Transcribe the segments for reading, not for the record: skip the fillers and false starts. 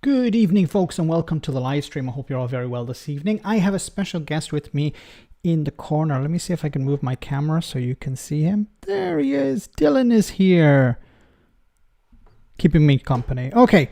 Good evening, folks, and welcome to the live stream. I hope you're all very well this evening. I have a special guest with me in the corner. Let me see if I can move my camera so you can see him. There he is. Dylan is here, keeping me company. Okay.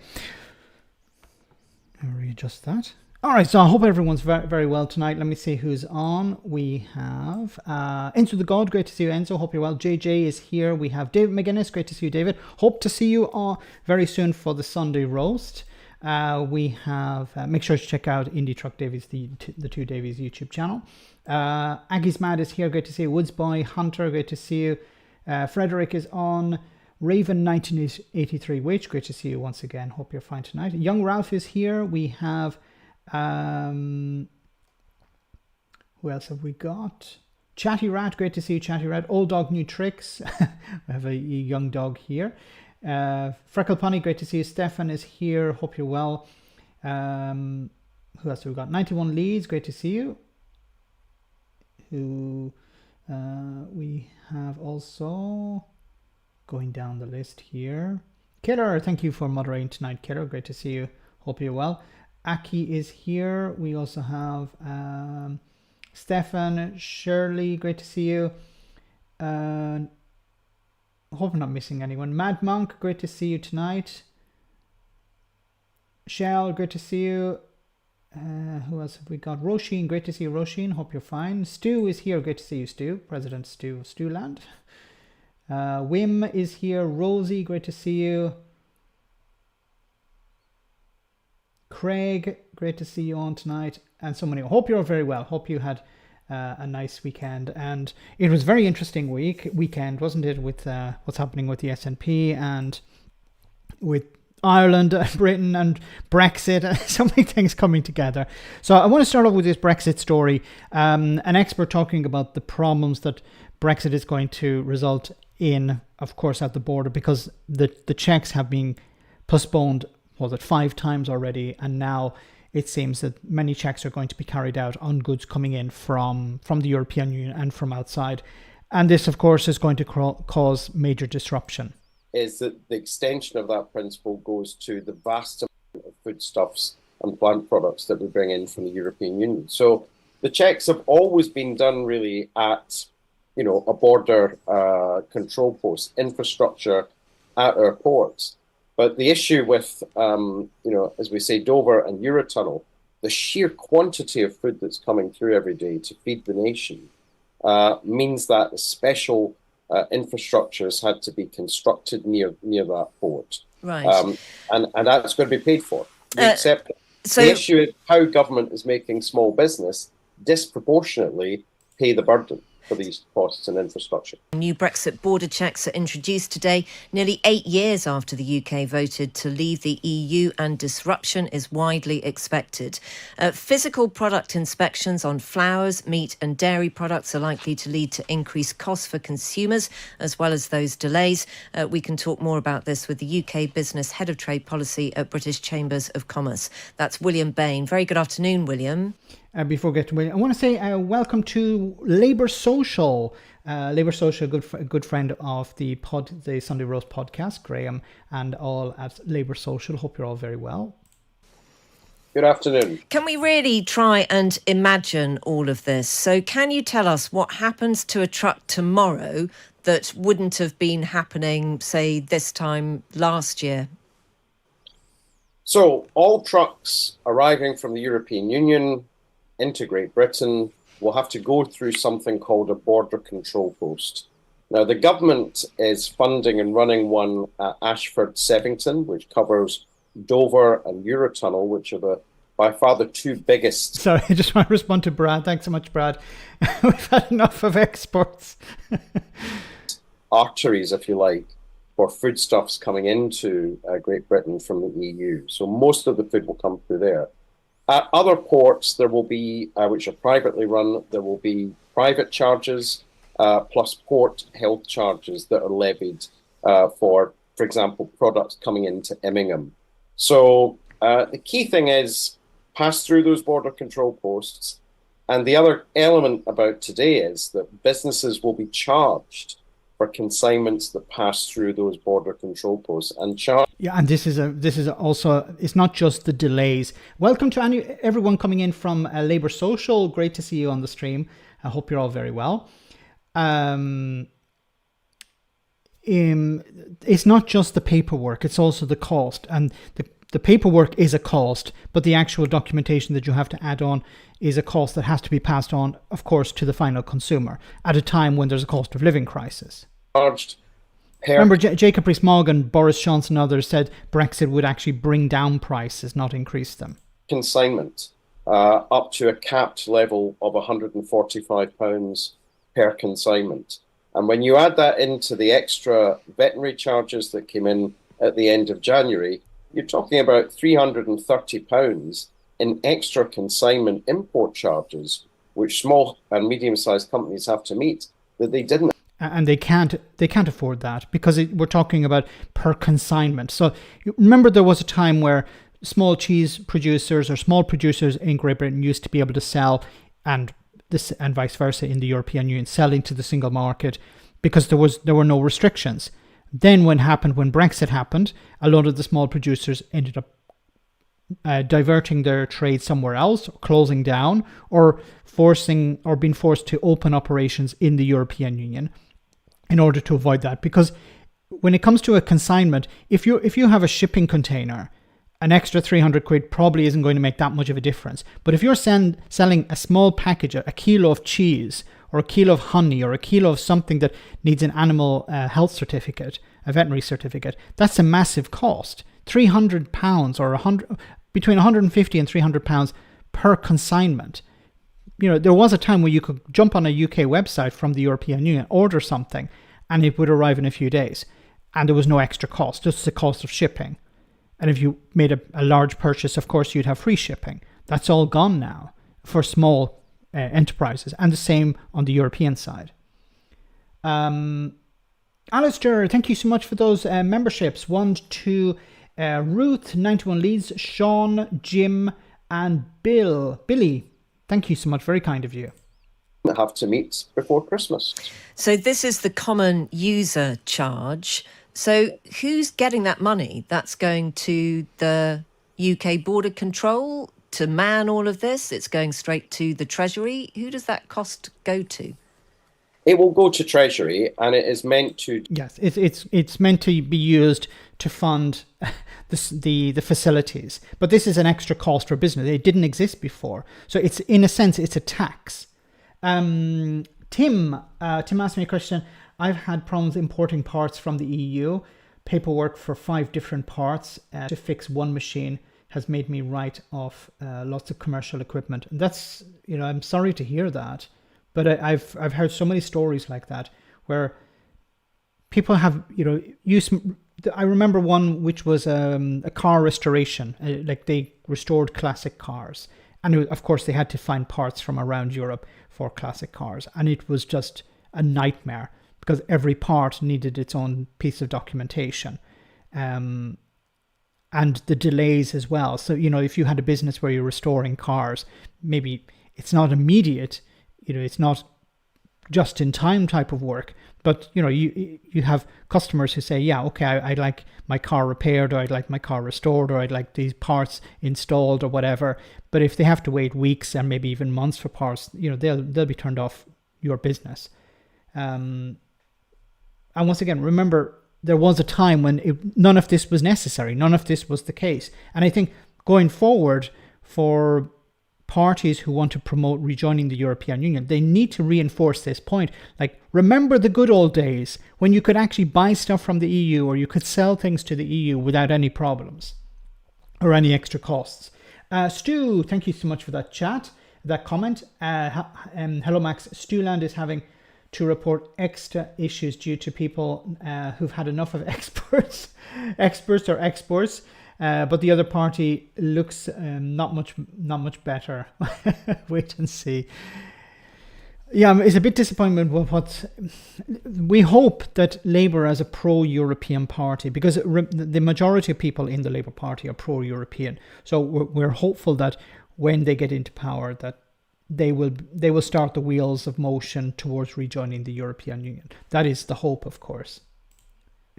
I'll readjust that. All right, so I hope everyone's very, very well tonight. Let me see who's on. We have Enzo the God. Great to see you, Enzo. Hope you're well. JJ is here. We have David McGuinness. Great to see you, David. Hope to see you all very soon for the Sunday roast. We have, make sure to check out Indie Truck Davies, the two Davies YouTube channel. Aggie's Mad is here. Great to see you. Woodsboy, Hunter, great to see you. Frederick is on. Raven 1983 Witch, great to see you once again. Hope you're fine tonight. Young Ralph is here. We have, who else have we got? Chatty Rat, great to see you, Chatty Rat. Old Dog New Tricks. We have a young dog here. Freckle Pony, great to see you. Stefan is here. Hope you're well. Who else have we got? 91 Leeds, great to see you. Who we have also going down the list here. Killer, thank you for moderating tonight, Killer. Great to see you. Hope you're well. Aki is here. We also have Stefan, Shirley, great to see you. Hope I'm not missing anyone. Mad Monk, great to see you tonight. Shell, great to see you. Who else have we got? Roisin, great to see you, Roisin. Hope you're fine. Stu is here. Great to see you, Stu. President Stu of Stewland. Wim is here. Rosie, great to see you. Craig, great to see you on tonight. And so many. Hope you're very well. Hope you had a nice weekend. And it was a very interesting weekend, wasn't it? With what's happening with the SNP and with Ireland, Britain and Brexit, so many things coming together. So I want to start off with this Brexit story. An expert talking about the problems that Brexit is going to result in, of course, at the border, because the checks have been postponed, was it 5 times already, and now it seems that many checks are going to be carried out on goods coming in from the European Union and from outside. And this, of course, is going to cause major disruption. Is that the extension of that principle goes to the vast amount of foodstuffs and plant products that we bring in from the European Union. So the checks have always been done really at, a border control post, infrastructure at our ports. But the issue with, as we say, Dover and Eurotunnel, the sheer quantity of food that's coming through every day to feed the nation means that special infrastructures had to be constructed near that port. Right. And that's going to be paid for. We accept it. So the issue is how government is making small business disproportionately pay the burden for these costs and infrastructure. New Brexit border checks are introduced today, nearly 8 years after the UK voted to leave the EU, and disruption is widely expected. Physical product inspections on flowers, meat and dairy products are likely to lead to increased costs for consumers, as well as those delays. We can talk more about this with the UK Business Head of Trade Policy at British Chambers of Commerce. That's William Bain. Very good afternoon, William. Before we get to William, I want to say welcome to Labour Social. Labour Social, good friend of the Sunday Roast podcast, Graham, and all at Labour Social. Hope you're all very well. Good afternoon. Can we really try and imagine all of this? So can you tell us what happens to a truck tomorrow that wouldn't have been happening, say, this time last year? So all trucks arriving from the European Union into Great Britain will have to go through something called a border control post. Now, the government is funding and running one at Ashford-Sevington, which covers Dover and Eurotunnel, which are by far the two biggest. Sorry, I just want to respond to Brad. Thanks so much, Brad. We've had enough of exports. Arteries, if you like, for foodstuffs coming into Great Britain from the EU. So most of the food will come through there. At other ports, there will be, which are privately run, there will be private charges plus port health charges that are levied for example, products coming into Immingham. So the key thing is pass through those border control posts. And the other element about today is that businesses will be charged for consignments that pass through those border control posts and Yeah, and this is also, it's not just the delays. Welcome to everyone coming in from Labour Social. Great to see you on the stream. I hope you're all very well. It's not just the paperwork, it's also the cost, and the paperwork is a cost, but the actual documentation that you have to add on is a cost that has to be passed on, of course, to the final consumer at a time when there's a cost of living crisis. Remember, Jacob Rees-Mogg, Boris Johnson and others said Brexit would actually bring down prices, not increase them. Consignment up to a capped level of £145 per consignment. And when you add that into the extra veterinary charges that came in at the end of January, you're talking about £330 in extra consignment import charges, which small and medium-sized companies have to meet, that they didn't. And they can't afford that, because we're talking about per consignment. So remember, there was a time where small cheese producers or small producers in Great Britain used to be able to sell, and vice versa in the European Union, selling to the single market because there were no restrictions. Then when Brexit happened, a lot of the small producers ended up diverting their trade somewhere else, closing down, or being forced to open operations in the European Union in order to avoid that. Because when it comes to a consignment, if you have a shipping container, an extra 300 quid probably isn't going to make that much of a difference. But if you're selling a small package, a kilo of cheese or a kilo of honey or a kilo of something that needs an animal health certificate, a veterinary certificate, that's a massive cost. £300 or between £150 and £300 per consignment. You know, there was a time where you could jump on a UK website from the European Union, order something, and it would arrive in a few days. And there was no extra cost, just the cost of shipping. And if you made a large purchase, of course, you'd have free shipping. That's all gone now for small enterprises, and the same on the European side. Alistair, thank you so much for those memberships. 1, 2, Ruth, 91 Leeds, Sean, Jim, and Billy. Thank you so much. Very kind of you. Have to meet before Christmas. So this is the common user charge. So who's getting that money? That's going to the UK border control to man all of this? It's going straight to the Treasury? Who does that cost go to? It will go to Treasury, and it is meant to... Yes, it's meant to be used to fund the facilities. But this is an extra cost for business. It didn't exist before. So it's, in a sense, it's a tax. Tim asked me a question. I've had problems importing parts from the EU. Paperwork for 5 different parts to fix one machine has made me write off lots of commercial equipment. And that's, I'm sorry to hear that. But I've heard so many stories like that where people have, used. I remember one which was a car restoration, like they restored classic cars. And of course, they had to find parts from around Europe for classic cars. And it was just a nightmare because every part needed its own piece of documentation. And the delays as well. So, if you had a business where you're restoring cars, maybe it's not immediate, it's not just in time type of work, but you have customers who say, yeah, okay, I'd like my car repaired, or I'd like my car restored, or I'd like these parts installed or whatever. But if they have to wait weeks and maybe even months for parts, they'll be turned off your business. And once again, remember, there was a time when none of this was necessary. None of this was the case. And I think going forward, for parties who want to promote rejoining the European Union, they need to reinforce this point. Like, remember the good old days when you could actually buy stuff from the EU, or you could sell things to the EU without any problems or any extra costs. Stu, thank you so much for that comment. Hello, Max. Stuland is having to report extra issues due to people who've had enough of experts or exports. But the other party looks not much better. Wait and see. Yeah, it's a bit disappointing with what we hope that Labour as a pro-European party, because the majority of people in the Labour Party are pro-European. So we're hopeful that when they get into power, that they will start the wheels of motion towards rejoining the European Union. That is the hope, of course.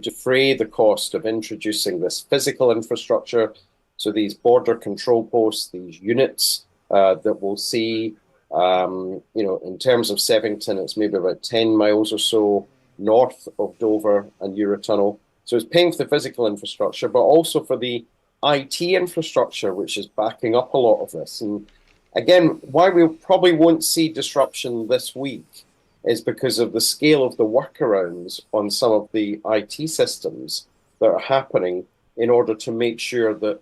Defray the cost of introducing this physical infrastructure, so these border control posts, these units that we'll see, in terms of Sevington, it's maybe about 10 miles or so north of Dover and Eurotunnel. So it's paying for the physical infrastructure, but also for the IT infrastructure, which is backing up a lot of this. And again, why we probably won't see disruption this week is because of the scale of the workarounds on some of the IT systems that are happening in order to make sure that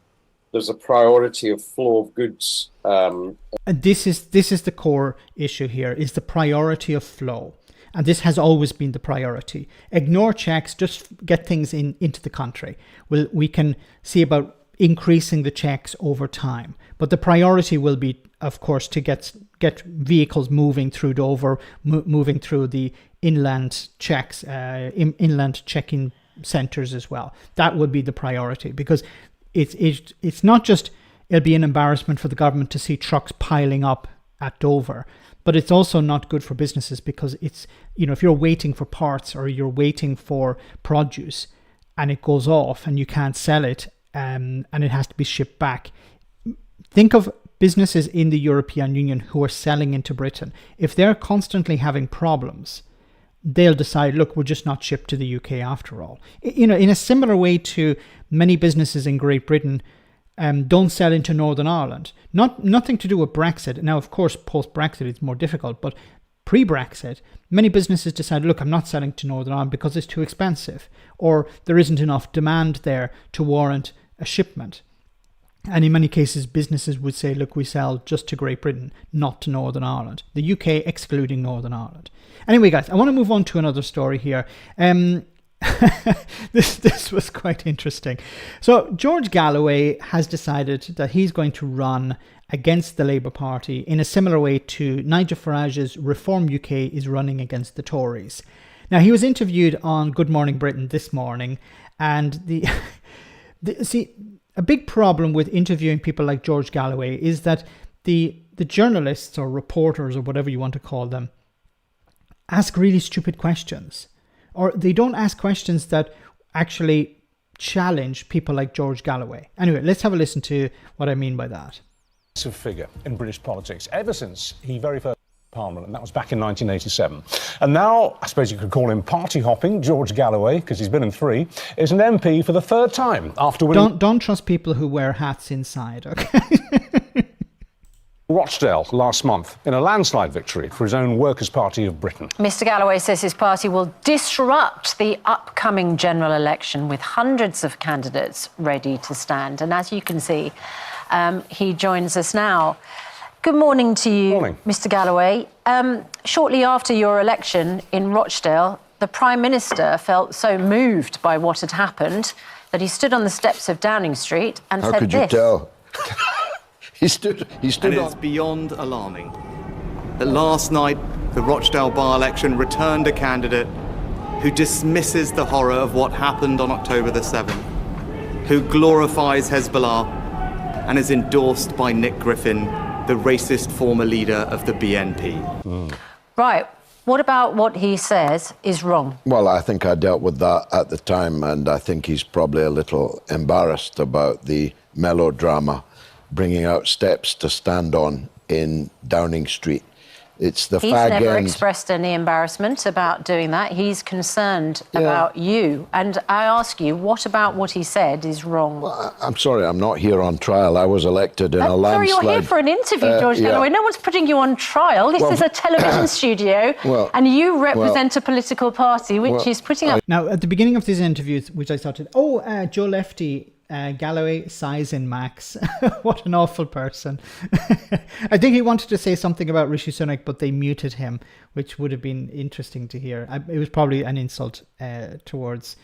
there's a priority of flow of goods. And this is the core issue here, is the priority of flow. And this has always been the priority. Ignore checks, just get things into the country. We can see about increasing the checks over time. But the priority will be, of course, to get vehicles moving through Dover, moving through the inland checks, inland checking centres as well. That would be the priority, because it's not just it'll be an embarrassment for the government to see trucks piling up at Dover, but it's also not good for businesses, because it's, if you're waiting for parts or you're waiting for produce and it goes off and you can't sell it, and it has to be shipped back. Think of businesses in the European Union who are selling into Britain. If they're constantly having problems, they'll decide, look, we'll just not ship to the UK after all. In a similar way to many businesses in Great Britain don't sell into Northern Ireland. Nothing to do with Brexit. Now, of course, post-Brexit it's more difficult, but pre-Brexit, many businesses decided, look, I'm not selling to Northern Ireland because it's too expensive, or there isn't enough demand there to warrant a shipment. And in many cases, businesses would say, look, we sell just to Great Britain, not to Northern Ireland. The UK excluding Northern Ireland. Anyway, guys, I want to move on to another story here. This was quite interesting. So George Galloway has decided that he's going to run against the Labour Party in a similar way to Nigel Farage's Reform UK is running against the Tories. Now, he was interviewed on Good Morning Britain this morning, and a big problem with interviewing people like George Galloway is that the journalists or reporters or whatever you want to call them ask really stupid questions, or they don't ask questions that actually challenge people like George Galloway. Anyway, let's have a listen to what I mean by that. Figure in British politics ever since he very first Parliament, and that was back in 1987. And now, I suppose you could call him party hopping, George Galloway, because he's been in 3, is an MP for the 3rd time after winning. Don't trust people who wear hats inside, okay? Rochdale last month in a landslide victory for his own Workers' Party of Britain. Mr Galloway says his party will disrupt the upcoming general election with hundreds of candidates ready to stand. And as you can see, he joins us now. Good morning to you, Morning. Mr Galloway. Shortly after your election in Rochdale, the Prime Minister felt so moved by what had happened that he stood on the steps of Downing Street and How said could this. you tell? He stood And it's beyond alarming that last night the Rochdale by-election returned a candidate who dismisses the horror of what happened on October the 7th, who glorifies Hezbollah and is endorsed by Nick Griffin, the racist former leader of the BNP. Right. What about what he says is wrong? Well, I think I dealt with that at the time, and I think he's probably a little embarrassed about the melodrama bringing out steps to stand on in Downing Street. It's the He's fag never end. expressed any embarrassment about doing that. He's concerned about you. And I ask you, what about what he said is wrong? Well, I'm sorry, I'm not here on trial. I was elected in a landslide. Sorry, you're here for an interview, George Galloway. No one's putting you on trial. This is a television studio, and you represent a political party which is putting up... Now, at the beginning of this interview, which I started, Joe Lefty, Galloway, size in Max. What an awful person. I think he wanted to say something about Rishi Sunak, but they muted him, which would have been interesting to hear. It was probably an insult towards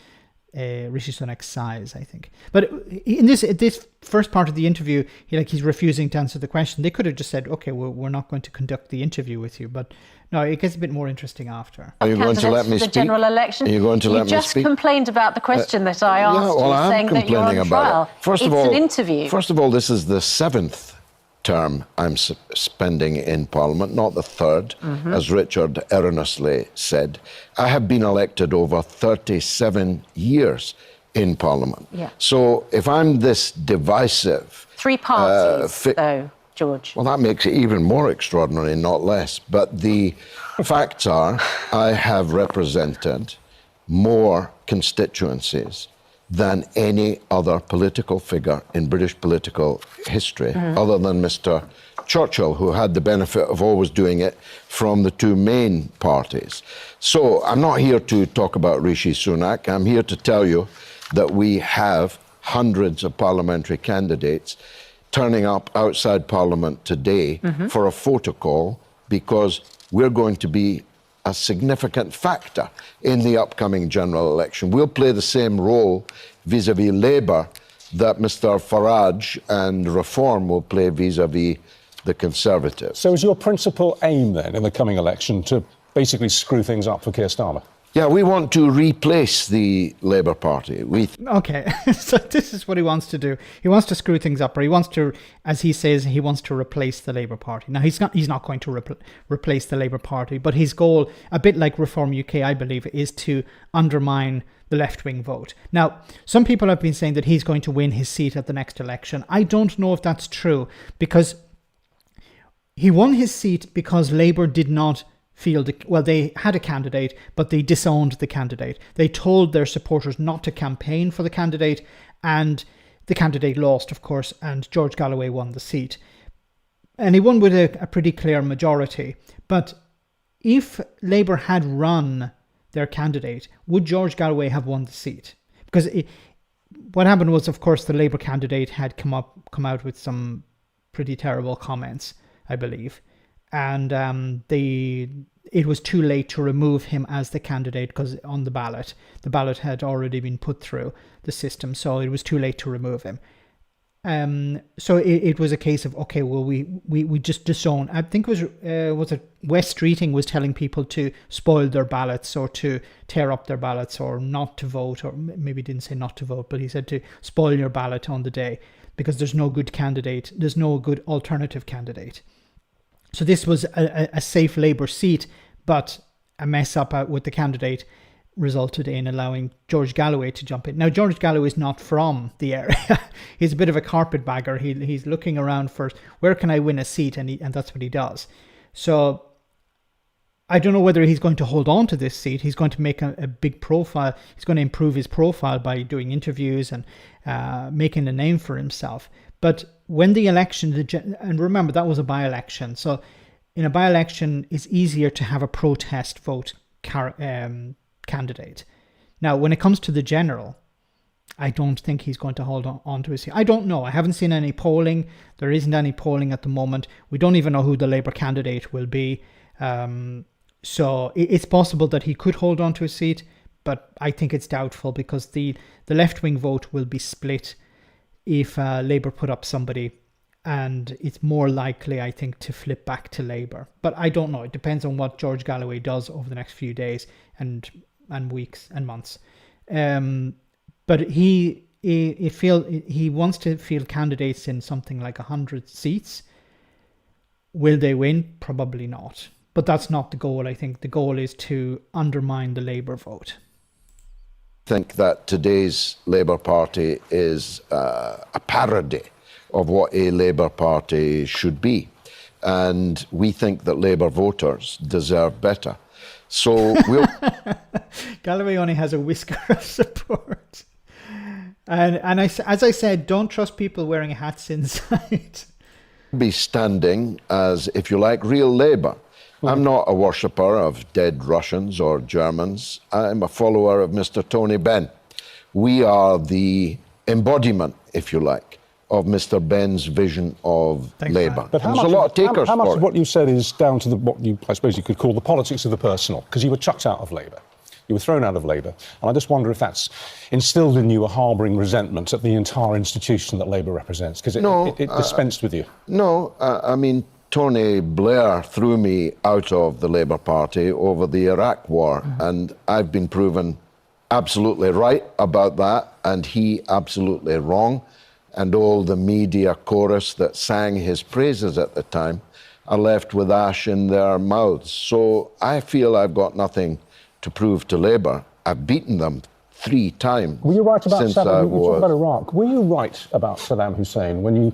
Rishi Sunak's size, I think. But in this first part of the interview, he's refusing to answer the question. They could have just said, okay, we're not going to conduct the interview with you. But no, it gets a bit more interesting after. Are you going to let me the speak? General election. Are you going to let me speak? You just complained about the question that I asked you, saying that you're on trial. First it's of all, an interview. First of all, this is the 7th term I'm spending in Parliament, not the third, as Richard erroneously said. I have been elected over 37 years in Parliament. Yeah. So if I'm this divisive... 3 parties, though, George. Well, that makes it even more extraordinary, not less. But the facts are, I have represented more constituencies than any other political figure in British political history, other than Mr. Churchill, who had the benefit of always doing it from the 2 main parties. So I'm not here to talk about Rishi Sunak. I'm here to tell you that we have hundreds of parliamentary candidates turning up outside Parliament today for a photo call, because we're going to be a significant factor in the upcoming general election. We'll play the same role vis-à-vis Labour that Mr. Farage and Reform will play vis-à-vis the Conservatives. So is your principal aim then in the coming election to basically screw things up for Keir Starmer? Yeah, we want to replace the Labour Party. Okay, so this is what he wants to do. He wants to screw things up, or he wants to, as he says, he wants to replace the Labour Party. Now, he's not going to replace the Labour Party, but his goal, a bit like Reform UK, I believe, is to undermine the left-wing vote. Now, some people have been saying that he's going to win his seat at the next election. I don't know if that's true, because he won his seat because Labour did not feel, they had a candidate, but they disowned the candidate. They told their supporters not to campaign for the candidate, and the candidate lost, of course, and George Galloway won the seat. And he won with a pretty clear majority. But if Labour had run their candidate, would George Galloway have won the seat? Because what happened was, of course, the Labour candidate had come out with some pretty terrible comments, I believe. And it was too late to remove him as the candidate, because on the ballot had already been put through the system, so it was too late to remove him. So it was a case of, okay, well, we just disown. I think it was Wes Streeting was telling people to spoil their ballots, or to tear up their ballots, or not to vote, or maybe he didn't say not to vote, but he said to spoil your ballot on the day, because there's no good candidate, there's no good alternative candidate. So this was a safe Labour seat, but a mess up with the candidate resulted in allowing George Galloway to jump in. Now, George Galloway is not from the area. He's a bit of a carpetbagger. He's looking around for, where can I win a seat? And that's what he does. So I don't know whether he's going to hold on to this seat. He's going to make a big profile. He's going to improve his profile by doing interviews and making a name for himself. But when the election, and remember, that was a by-election. So in a by-election, it's easier to have a protest vote candidate. Now, when it comes to the general, I don't think he's going to hold on to his seat. I don't know. I haven't seen any polling. There isn't any polling at the moment. We don't even know who the Labour candidate will be. So it's possible that he could hold on to his seat, but I think it's doubtful, because the left-wing vote will be split if Labour put up somebody, and it's more likely, I think, to flip back to Labour. But I don't know. It depends on what George Galloway does over the next few days and weeks and months. But he wants to field candidates in something like 100 seats. Will they win? Probably not. But that's not the goal. I think the goal is to undermine the Labour vote. I think that today's Labour Party is a parody of what a Labour Party should be. And we think that Labour voters deserve better. So we'll... Galloway only has a whisker of support. And as I said, don't trust people wearing hats inside. Be standing as, if you like, real Labour. I'm not a worshipper of dead Russians or Germans. I'm a follower of Mr. Tony Benn. We are the embodiment, if you like, of Mr. Benn's vision of Labour. But there's a lot of takers how much for of what you said is down to I suppose you could call the politics of the personal, because you were chucked out of Labour. You were thrown out of Labour. And I just wonder if that's instilled in you a harbouring resentment at the entire institution that Labour represents, because it dispensed with you. No, I mean, Tony Blair threw me out of the Labour Party over the Iraq War, and I've been proven absolutely right about that, and he absolutely wrong. and all the media chorus that sang his praises at the time are left with ash in their mouths. So I feel I've got nothing to prove to Labour. I've beaten them 3 times. Were you right about since I you was... talked about Iraq. Were you right about Saddam Hussein when you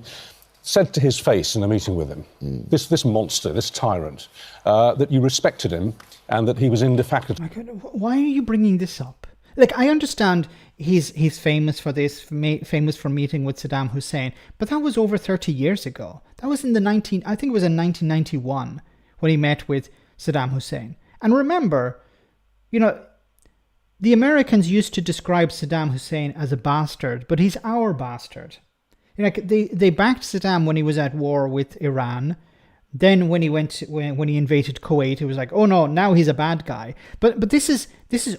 said to his face in a meeting with him, this monster, this tyrant, that you respected him and that he was indefatigable? Why are you bringing this up? Like, I understand he's famous for this, famous for meeting with Saddam Hussein, but that was over 30 years ago. That was in I think it was in 1991 when he met with Saddam Hussein. And remember, you know, the Americans used to describe Saddam Hussein as a bastard, but he's our bastard. Like, they backed Saddam when he was at war with Iran. Then when he invaded Kuwait, it was like, oh no, now he's a bad guy. But this is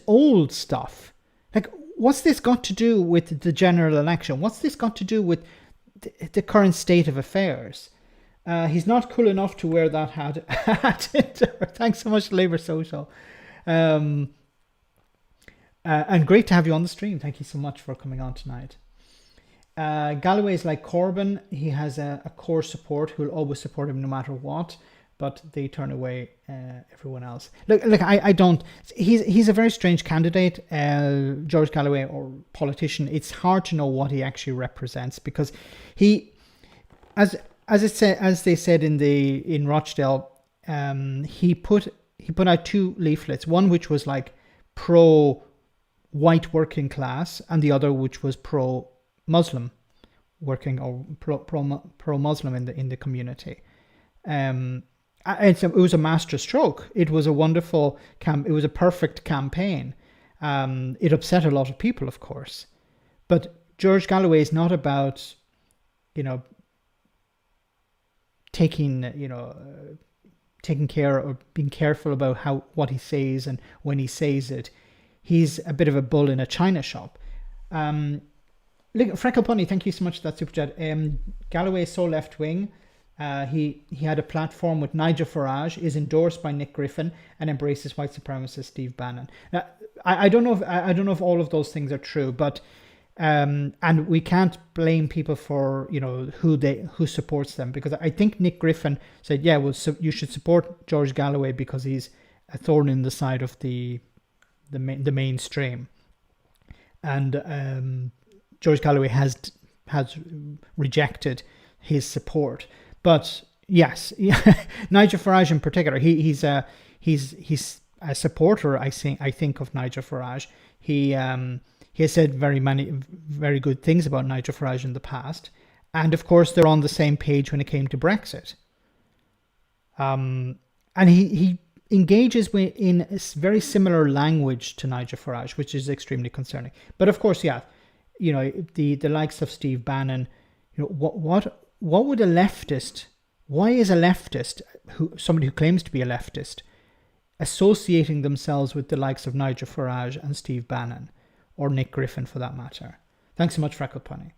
old stuff. Like, what's this got to do with the general election? What's this got to do with the current state of affairs? He's not cool enough to wear that hat. Thanks so much, Labour Social. And great to have you on the stream. Thank you so much for coming on tonight. Galloway is like Corbyn. He has a core support who will always support him no matter what, but they turn away everyone else. Look, I don't. He's a very strange candidate, George Galloway, or politician. It's hard to know what he actually represents, because he, as they said in Rochdale, he put out 2 leaflets. One which was like pro white working class, and the other which was pro Muslim working, or pro Muslim in the community. It was a master stroke. It was a wonderful it was a perfect campaign. It upset a lot of people, of course, but George Galloway is not about, taking care or being careful about what he says and when he says it. He's a bit of a bull in a china shop. Freckle Bunny, thank you so much for that super chat. Galloway is so left wing. He had a platform with Nigel Farage, is endorsed by Nick Griffin, and embraces white supremacist Steve Bannon. Now, I don't know if all of those things are true, but and we can't blame people for who supports them, because I think Nick Griffin said, yeah, well, so you should support George Galloway because he's a thorn in the side of the mainstream, and George Galloway has rejected his support. But yes, Nigel Farage in particular, he's a supporter. I think of Nigel Farage. He has said very good things about Nigel Farage in the past, and of course they're on the same page when it came to Brexit. And he engages in a very similar language to Nigel Farage, which is extremely concerning. But of course, yeah, the likes of Steve Bannon, what would a leftist? Why is a leftist, somebody who claims to be a leftist, associating themselves with the likes of Nigel Farage and Steve Bannon, or Nick Griffin for that matter? Thanks so much, Freckle Punny.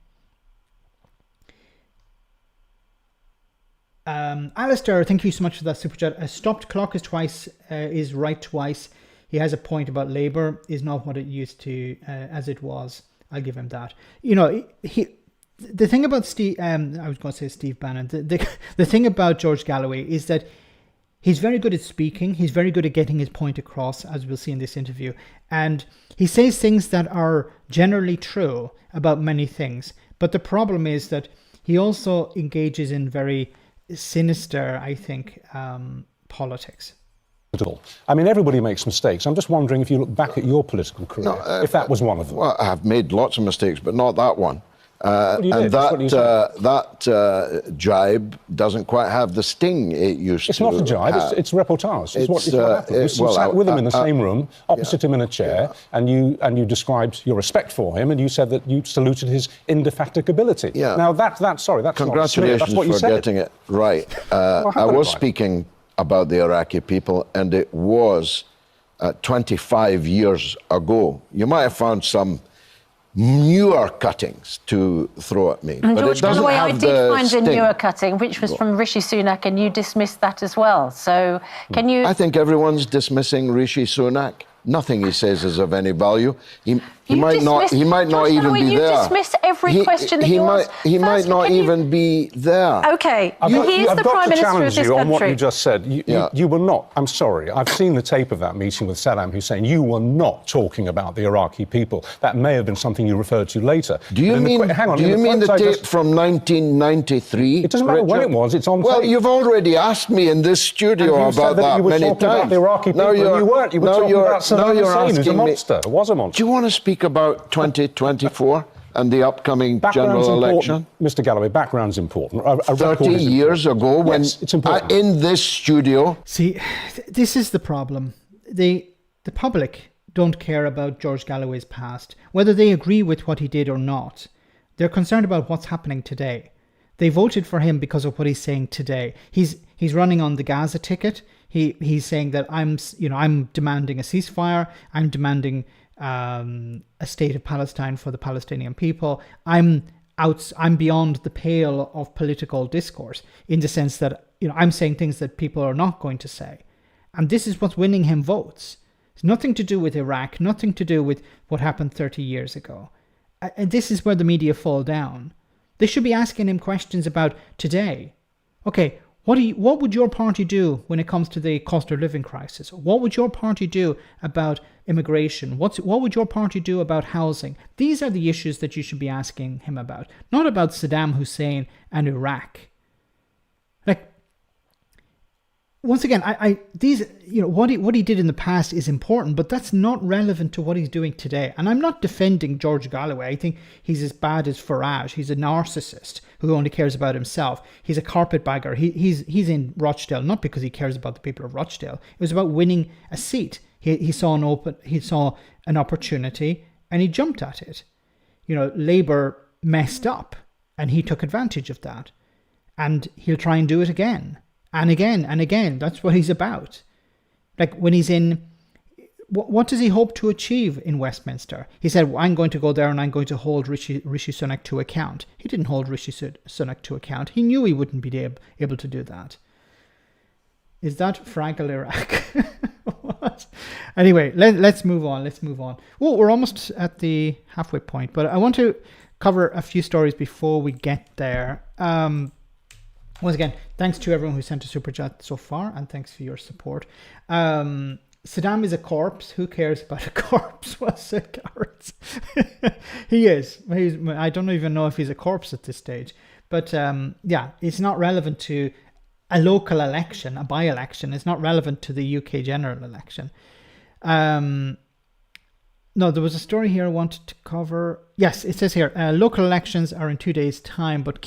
Alistair, thank you so much for that super chat. A stopped clock is right twice. He has a point about Labour is not what it used to as it was. I'll give him that. The thing about Steve, I was going to say Steve Bannon. The thing about George Galloway is that he's very good at speaking. He's very good at getting his point across, as we'll see in this interview. And he says things that are generally true about many things. But the problem is that he also engages in very sinister, I think, politics. I mean, everybody makes mistakes. I'm just wondering if you look back at your political career, if that was one of them. Well, I've made lots of mistakes, but not that one. And that jibe doesn't quite have the sting it used to. It's not a jibe, it's reportage. It's what happened. You sat with him in the same room, opposite him in a chair, and you described your respect for him, and you said that you saluted his indefatigability. Yeah. Now, that's congratulations that's what you for said. Getting it right. I was speaking about the Iraqi people, and it was 25 years ago. You might have found some newer cuttings to throw at me. And but George Galloway, I did find a newer cutting, which was from Rishi Sunak, and you dismissed that as well. So can you... I think everyone's dismissing Rishi Sunak. Nothing he says is of any value. He He might not even be there. You dismiss every question that you ask. He might not even be there. Okay, he is the Prime Minister of this you on what country. you just said. You were not. I'm sorry. I've seen the tape of that meeting with Saddam Hussein. You were not talking about the Iraqi people. That may have been something you referred to later. Do you mean the tape from 1993? It doesn't matter when it was. It's on tape. Well, you've already asked me in this studio about that many times. About the Iraqi people. You weren't. You were talking about Saddam Hussein, who's a monster. Was a monster. Do you want to speak about 2024 and the upcoming general election? Mr. Galloway, background's important. 30 years ago, when it's important. In this studio. See, this is the problem. The public don't care about George Galloway's past, whether they agree with what he did or not. They're concerned about what's happening today. They voted for him because of what he's saying today. He's running on the Gaza ticket. He's saying that I'm demanding a ceasefire. I'm demanding a state of Palestine for the Palestinian people. I'm beyond the pale of political discourse, in the sense that I'm saying things that people are not going to say, and this is what's winning him votes. It's nothing to do with Iraq, nothing to do with what happened 30 years ago, and this is where the media fall down. They should be asking him questions about today. Okay, what would your party do when it comes to the cost of living crisis? What would your party do about immigration? What would your party do about housing? These are the issues that you should be asking him about, not about Saddam Hussein and Iraq. Once again, what he did in the past is important, but that's not relevant to what he's doing today. And I'm not defending George Galloway. I think he's as bad as Farage. He's a narcissist who only cares about himself. He's a carpetbagger. He's in Rochdale not because he cares about the people of Rochdale. It was about winning a seat. He saw an opportunity and he jumped at it. Labour messed up and he took advantage of that, and he'll try and do it again. And again and again. That's what he's about. Like when he's in, what does he hope to achieve in Westminster? He said, well, I'm going to go there and I'm going to hold Rishi Sunak to account. He didn't hold Rishi Sunak to account. He knew he wouldn't be able to do that. Is that Fraggle Iraq? What? Anyway, let's move on. Oh, we're almost at the halfway point, but I want to cover a few stories before we get there. Once again, thanks to everyone who sent a super chat so far, and thanks for your support. Saddam is a corpse. Who cares about a corpse? What's a corpse? He is. I don't even know if he's a corpse at this stage. But it's not relevant to a local election, a by-election. It's not relevant to the UK general election. No, there was a story here I wanted to cover. Yes, it says here, local elections are in 2 days' time, but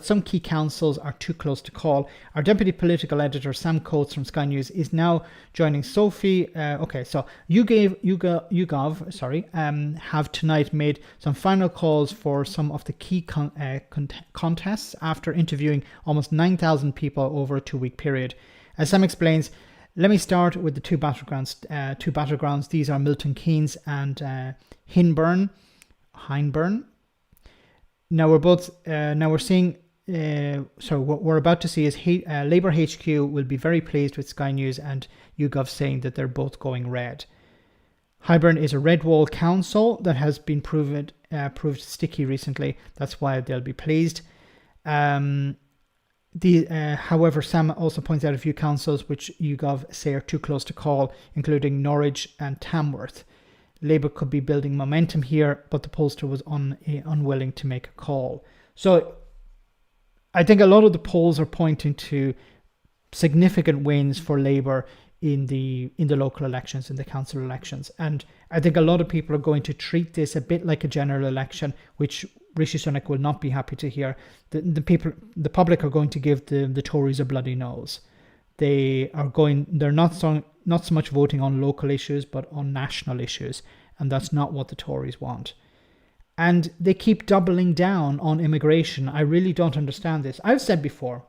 some key councils are too close to call. Our deputy political editor, Sam Coates from Sky News, is now joining Sophie. So YouGov have tonight made some final calls for some of the key contests after interviewing almost 9,000 people over a 2-week period. As Sam explains, let me start with the two battlegrounds. These are Milton Keynes and Hyndburn. Now we're seeing. What we're about to see is Labour HQ will be very pleased with Sky News and YouGov saying that they're both going red. Hyndburn is a red wall council that has been proved sticky recently. That's why they'll be pleased. However, Sam also points out a few councils which YouGov say are too close to call, including Norwich and Tamworth. Labour could be building momentum here, but the pollster was unwilling to make a call. So I think a lot of the polls are pointing to significant wins for Labour in the local elections, in the council elections. And I think a lot of people are going to treat this a bit like a general election, which Rishi Sunak will not be happy to hear. The public are going to give the Tories a bloody nose. They're not so much voting on local issues, but on national issues. And that's not what the Tories want. And they keep doubling down on immigration. I really don't understand this. I've said before,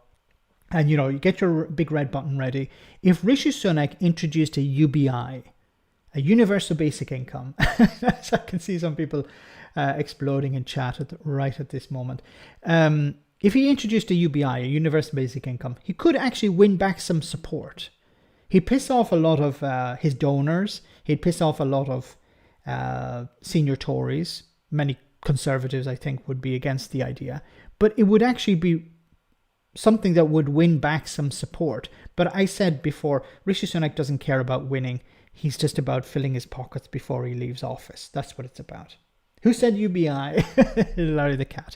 and you get your big red button ready. If Rishi Sunak introduced a UBI, a universal basic income, as I can see some people exploding in chat right at this moment. If he introduced a UBI, a universal basic income, he could actually win back some support. He'd piss off a lot of his donors. He'd piss off a lot of senior Tories. Many Conservatives, I think, would be against the idea. But it would actually be something that would win back some support. But I said before, Rishi Sunak doesn't care about winning. He's just about filling his pockets before he leaves office. That's what it's about. Who said UBI? Larry the cat.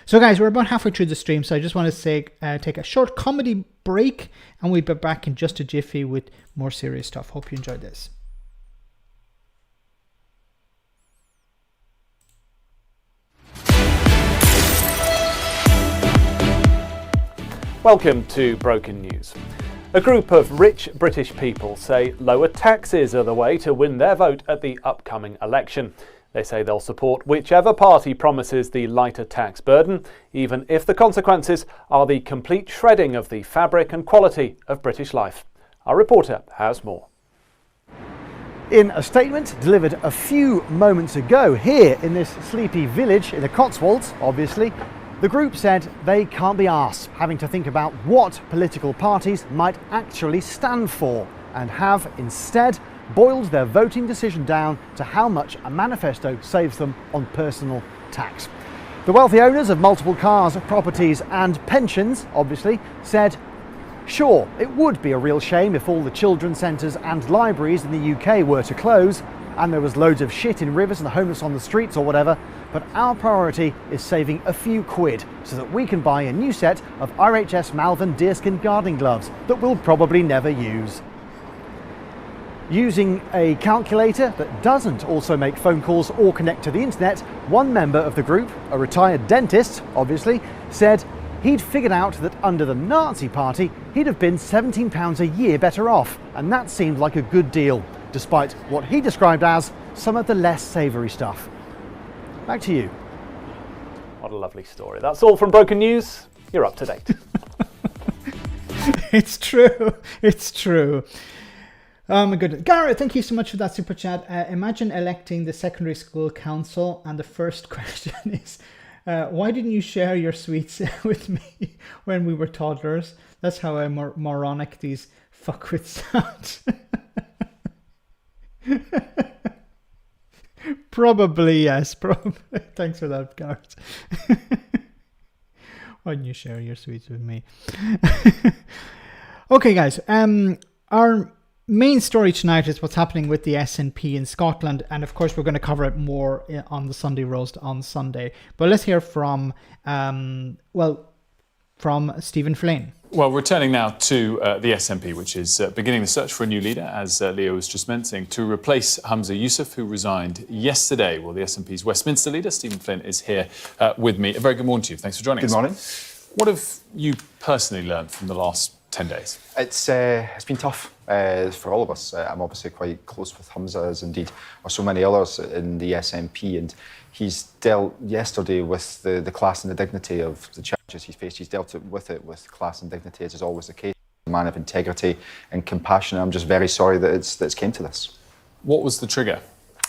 So guys, we're about halfway through the stream, so I just want to say take a short comedy break, and we'll be back in just a jiffy with more serious stuff. Hope you enjoyed this. Welcome to Broken News. A group of rich British people say lower taxes are the way to win their vote at the upcoming election. They say they'll support whichever party promises the lighter tax burden, even if the consequences are the complete shredding of the fabric and quality of British life. Our reporter has more. In a statement delivered a few moments ago here in this sleepy village in the Cotswolds, obviously, the group said they can't be arsed having to think about what political parties might actually stand for, and have instead boiled their voting decision down to how much a manifesto saves them on personal tax. The wealthy owners of multiple cars, properties and pensions, obviously, said, sure, it would be a real shame if all the children's centres and libraries in the UK were to close, and there was loads of shit in rivers and the homeless on the streets or whatever, but our priority is saving a few quid so that we can buy a new set of RHS Malvern deerskin gardening gloves that we'll probably never use. Using a calculator that doesn't also make phone calls or connect to the internet, one member of the group, a retired dentist, obviously, said he'd figured out that under the Nazi Party, he'd have been £17 a year better off, and that seemed like a good deal, despite what he described as some of the less savoury stuff. Back to you. What a lovely story. That's all from Broken News. You're up to date. It's true. It's true. Oh my goodness. Gareth, thank you so much for that super chat. Imagine electing the secondary school council, and the first question is, why didn't you share your sweets with me when we were toddlers? That's how moronic these fuckwits sound. Probably, yes. Probably. Thanks for that, Gareth. Why didn't you share your sweets with me? Okay, guys. Our main story tonight is what's happening with the SNP in Scotland, and of course we're going to cover it more on the Sunday roast on Sunday. But let's hear from Stephen Flynn. Well, returning now to the SNP, which is beginning the search for a new leader, as Leo was just mentioning, to replace Humza Yousaf, who resigned yesterday. Well, the SNP's Westminster leader, Stephen Flynn, is here with me. A very good morning to you. Thanks for joining us. Good morning. What have you personally learned from the last 10 days? It's been tough for all of us. I'm obviously quite close with Humza, as indeed are so many others in the SNP, and he's dealt yesterday with the class and the dignity of the challenges he's faced. He's dealt with it with class and dignity, as is always the case. A man of integrity and compassion. I'm just very sorry that it's came to this. What was the trigger?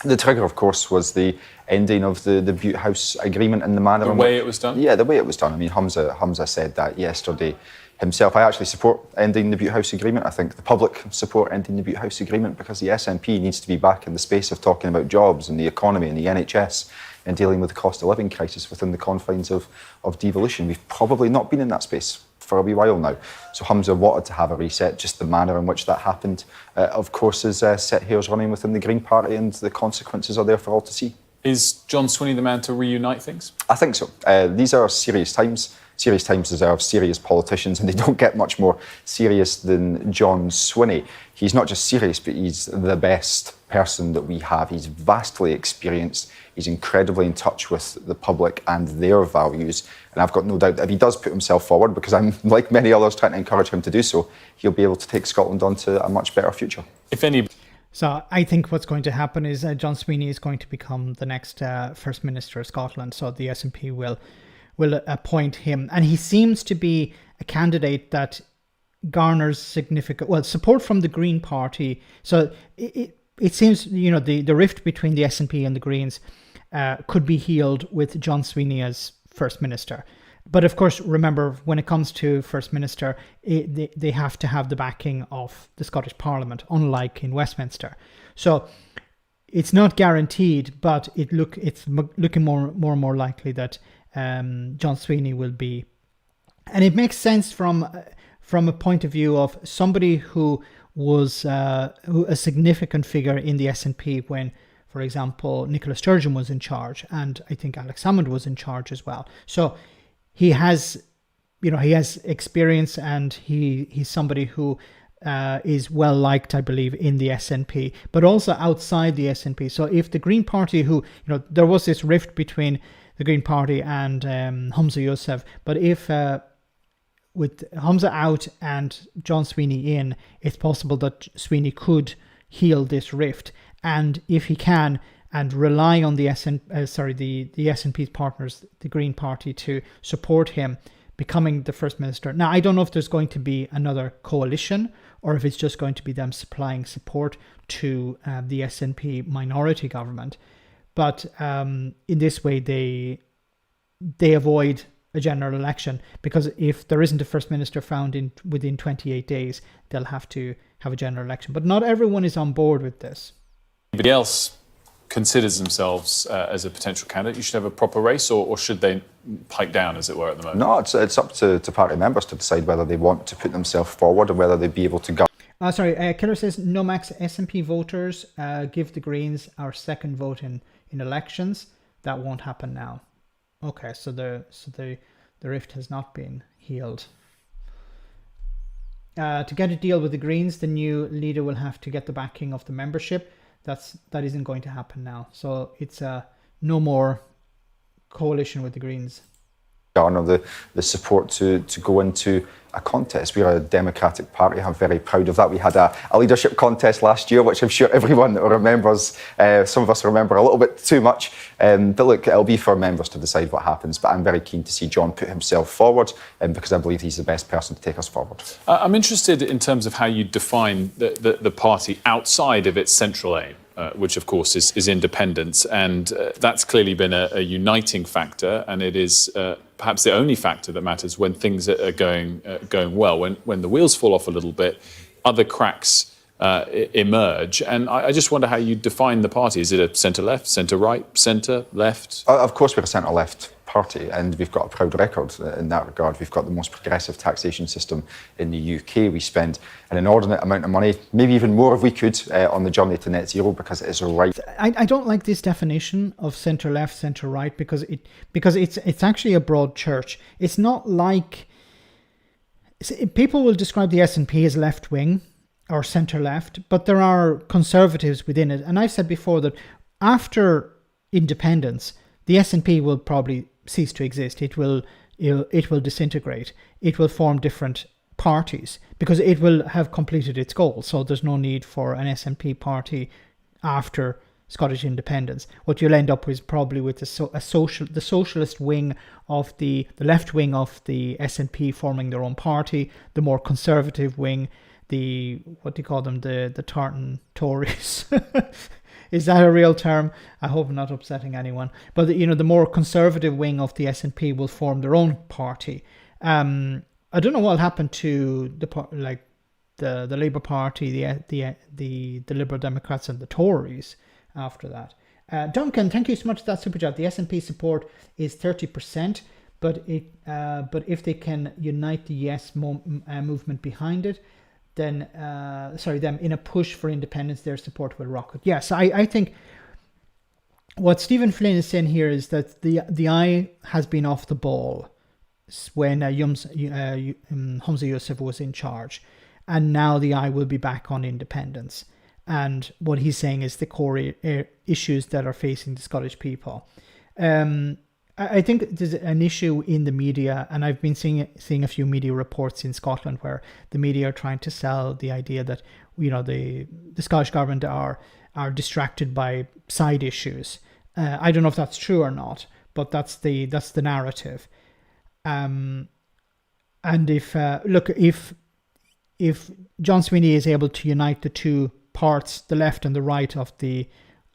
The trigger, of course, was the ending of the Butte House agreement and the manner... The way it was done? Yeah, the way it was done. I mean, Humza said that yesterday himself. I actually support ending the Butte House agreement. I think the public support ending the Butte House agreement, because the SNP needs to be back in the space of talking about jobs and the economy and the NHS and dealing with the cost of living crisis within the confines of devolution. We've probably not been in that space for a wee while now. So Humza wanted to have a reset. Just the manner in which that happened, of course, is set hairs running within the Green Party, and the consequences are there for all to see. Is John Swinney the man to reunite things? I think so. These are serious times. Serious times deserve serious politicians, and they don't get much more serious than John Swinney. He's not just serious, but he's the best person that we have. He's vastly experienced. He's incredibly in touch with the public and their values. And I've got no doubt that if he does put himself forward, because I'm, like many others, trying to encourage him to do so, he'll be able to take Scotland on to a much better future. If any... So I think what's going to happen is John Swinney is going to become the next First Minister of Scotland. So the SNP will appoint him. And he seems to be a candidate that garners significant, support from the Green Party. So it seems, the rift between the SNP and the Greens could be healed with John Swinney as First Minister. But of course, remember, when it comes to First Minister, they have to have the backing of the Scottish Parliament, unlike in Westminster. So it's not guaranteed, but it's looking more and more likely that John Sweeney will be. And it makes sense from a point of view of somebody who was a significant figure in the SNP when, for example, Nicola Sturgeon was in charge, and I think Alex Salmond was in charge as well. So he has experience, and he's somebody who is well liked, I believe, in the SNP, but also outside the SNP. So if the Green Party, there was this rift between the Green Party and Humza Yousaf, but if with Humza out and John Sweeney in, it's possible that Sweeney could heal this rift. And if he can, and rely on the SNP's partners, the Green Party, to support him becoming the First Minister. Now, I don't know if there's going to be another coalition or if it's just going to be them supplying support to the SNP minority government. But in this way, they avoid a general election, because if there isn't a First Minister found within 28 days, they'll have to have a general election. But not everyone is on board with this. Anybody else considers themselves as a potential candidate, you should have a proper race, or should they pipe down, as it were, at the moment? No, it's up to party members to decide whether they want to put themselves forward or whether they'd be able to go. Killer says, Nomax SNP voters give the Greens our second vote in elections. That won't happen now. Okay, so the rift has not been healed. To get a deal with the Greens, the new leader will have to get the backing of the membership. That isn't going to happen now. So it's no more coalition with the Greens. Garner the support to go into a contest. We're a democratic party. I'm very proud of that. We had a leadership contest last year, which I'm sure everyone remembers. Some of us remember a little bit too much. But look, it'll be for members to decide what happens. But I'm very keen to see John put himself forward, because I believe he's the best person to take us forward. I'm interested in terms of how you define the party outside of its central aim. Which, of course, is independence. And that's clearly been a uniting factor. And it is perhaps the only factor that matters when things are going well. When the wheels fall off a little bit, other cracks emerge. And I just wonder how you define the party. Is it a centre-left, centre-right, centre-left? Of course, we're a centre-left party, and we've got a proud record in that regard. We've got the most progressive taxation system in the UK. We spend an inordinate amount of money, maybe even more if we could, on the journey to net zero, because it is right. I don't like this definition of centre-left, centre-right, because it's actually a broad church. It's not like people will describe the SNP as left-wing or centre-left, but there are conservatives within it. And I've said before that after independence, the SNP will probably cease to exist. It will disintegrate. It will form different parties because it will have completed its goal. So there's no need for an SNP party after Scottish independence. What you'll end up with probably with the socialist wing of the left wing of the SNP forming their own party, the more conservative wing, the tartan Tories. Is that a real term? I hope I'm not upsetting anyone. But the more conservative wing of the SNP will form their own party. I don't know what happened to the Labour Party, the Liberal Democrats, and the Tories after that. Duncan, thank you so much for that super chat. The SNP support is 30%, but if they can unite the Yes movement behind it, then them in a push for independence, their support will rocket. Yes, I think what Stephen Flynn is saying here is that the eye has been off the ball when Humza Yousaf was in charge, and now the eye will be back on independence. And what he's saying is the core issues that are facing the Scottish people. I think there's an issue in the media, and I've been seeing a few media reports in Scotland where the media are trying to sell the idea that the Scottish government are distracted by side issues. I don't know if that's true or not, but that's the narrative. And if John Sweeney is able to unite the two parts, the left and the right of the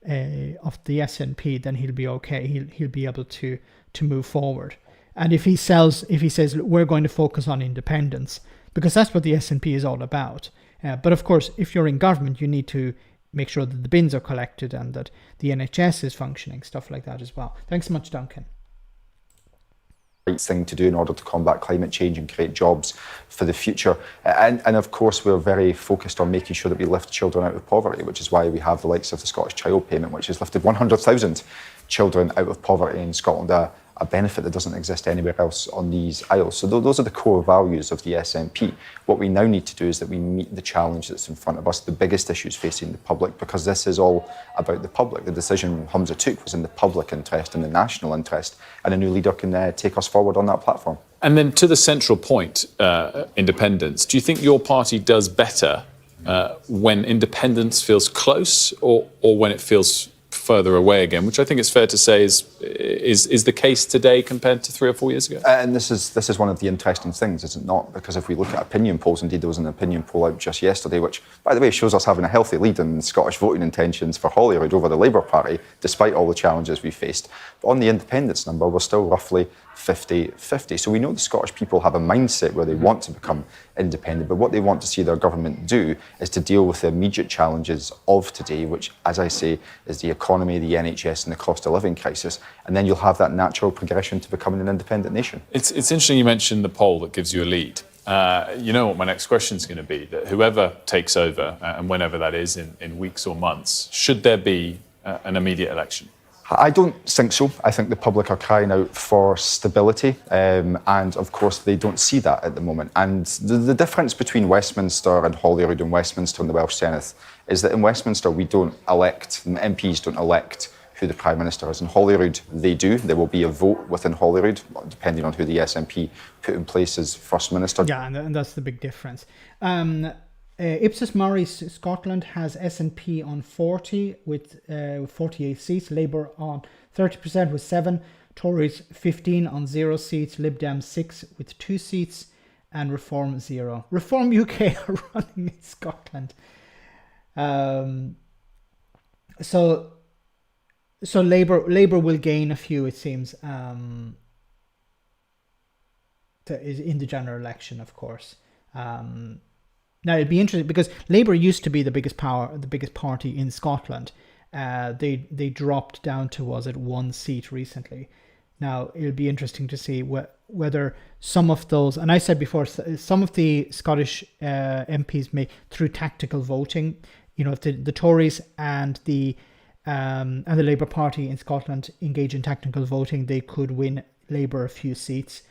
SNP, then he'll be okay. He'll be able to move forward. And if he says we're going to focus on independence, because that's what the SNP is all about. But of course, if you're in government, you need to make sure that the bins are collected and that the NHS is functioning, stuff like that as well. Thanks so much, Duncan. Right thing to do in order to combat climate change and create jobs for the future. And of course, we're very focused on making sure that we lift children out of poverty, which is why we have the likes of the Scottish Child Payment, which has lifted 100,000 children out of poverty in Scotland, a benefit that doesn't exist anywhere else on these isles. So those are the core values of the SNP. What we now need to do is that we meet the challenge that's in front of us, the biggest issues facing the public, because this is all about the public. The decision Humza took was in the public interest and the national interest, and a new leader can take us forward on that platform. And then to the central point, independence, do you think your party does better when independence feels close or when it feels further away again, which I think it's fair to say is the case today compared to 3 or 4 years ago? And this is one of the interesting things, is it not? Because if we look at opinion polls, indeed there was an opinion poll out just yesterday, which, by the way, shows us having a healthy lead in Scottish voting intentions for Holyrood over the Labour Party, despite all the challenges we faced. But on the independence number, we're still roughly 50-50. So we know the Scottish people have a mindset where they want to become independent, but what they want to see their government do is to deal with the immediate challenges of today, which, as I say, is the economy, the NHS and the cost of living crisis. And then you'll have that natural progression to becoming an independent nation. It's interesting you mentioned the poll that gives you a lead. You know what my next question is going to be, that whoever takes over, and whenever that is, in weeks or months, should there be an immediate election? I don't think so. I think the public are crying out for stability, and of course they don't see that at the moment. And the difference between Westminster and Holyrood and Westminster and the Welsh Senedd is that in Westminster we don't elect, MPs don't elect who the Prime Minister is. In Holyrood they do. There will be a vote within Holyrood, depending on who the SNP put in place as First Minister. Yeah, and that's the big difference. Ipsos Mori Scotland has SNP on 40 with 48 seats, Labour on 30% with 7, Tories 15 on 0 seats, Lib Dem 6 with 2 seats, and Reform 0. Reform UK are running in Scotland. So Labour will gain a few, it seems, in the general election, of course. Now it'd be interesting because Labour used to be the biggest party in Scotland. They dropped down to 1 seat recently. Now it'll be interesting to see whether some of those, and I said before, some of the Scottish MPs may, through tactical voting, if the Tories and the Labour Party in Scotland engage in tactical voting, they could win Labour a few seats.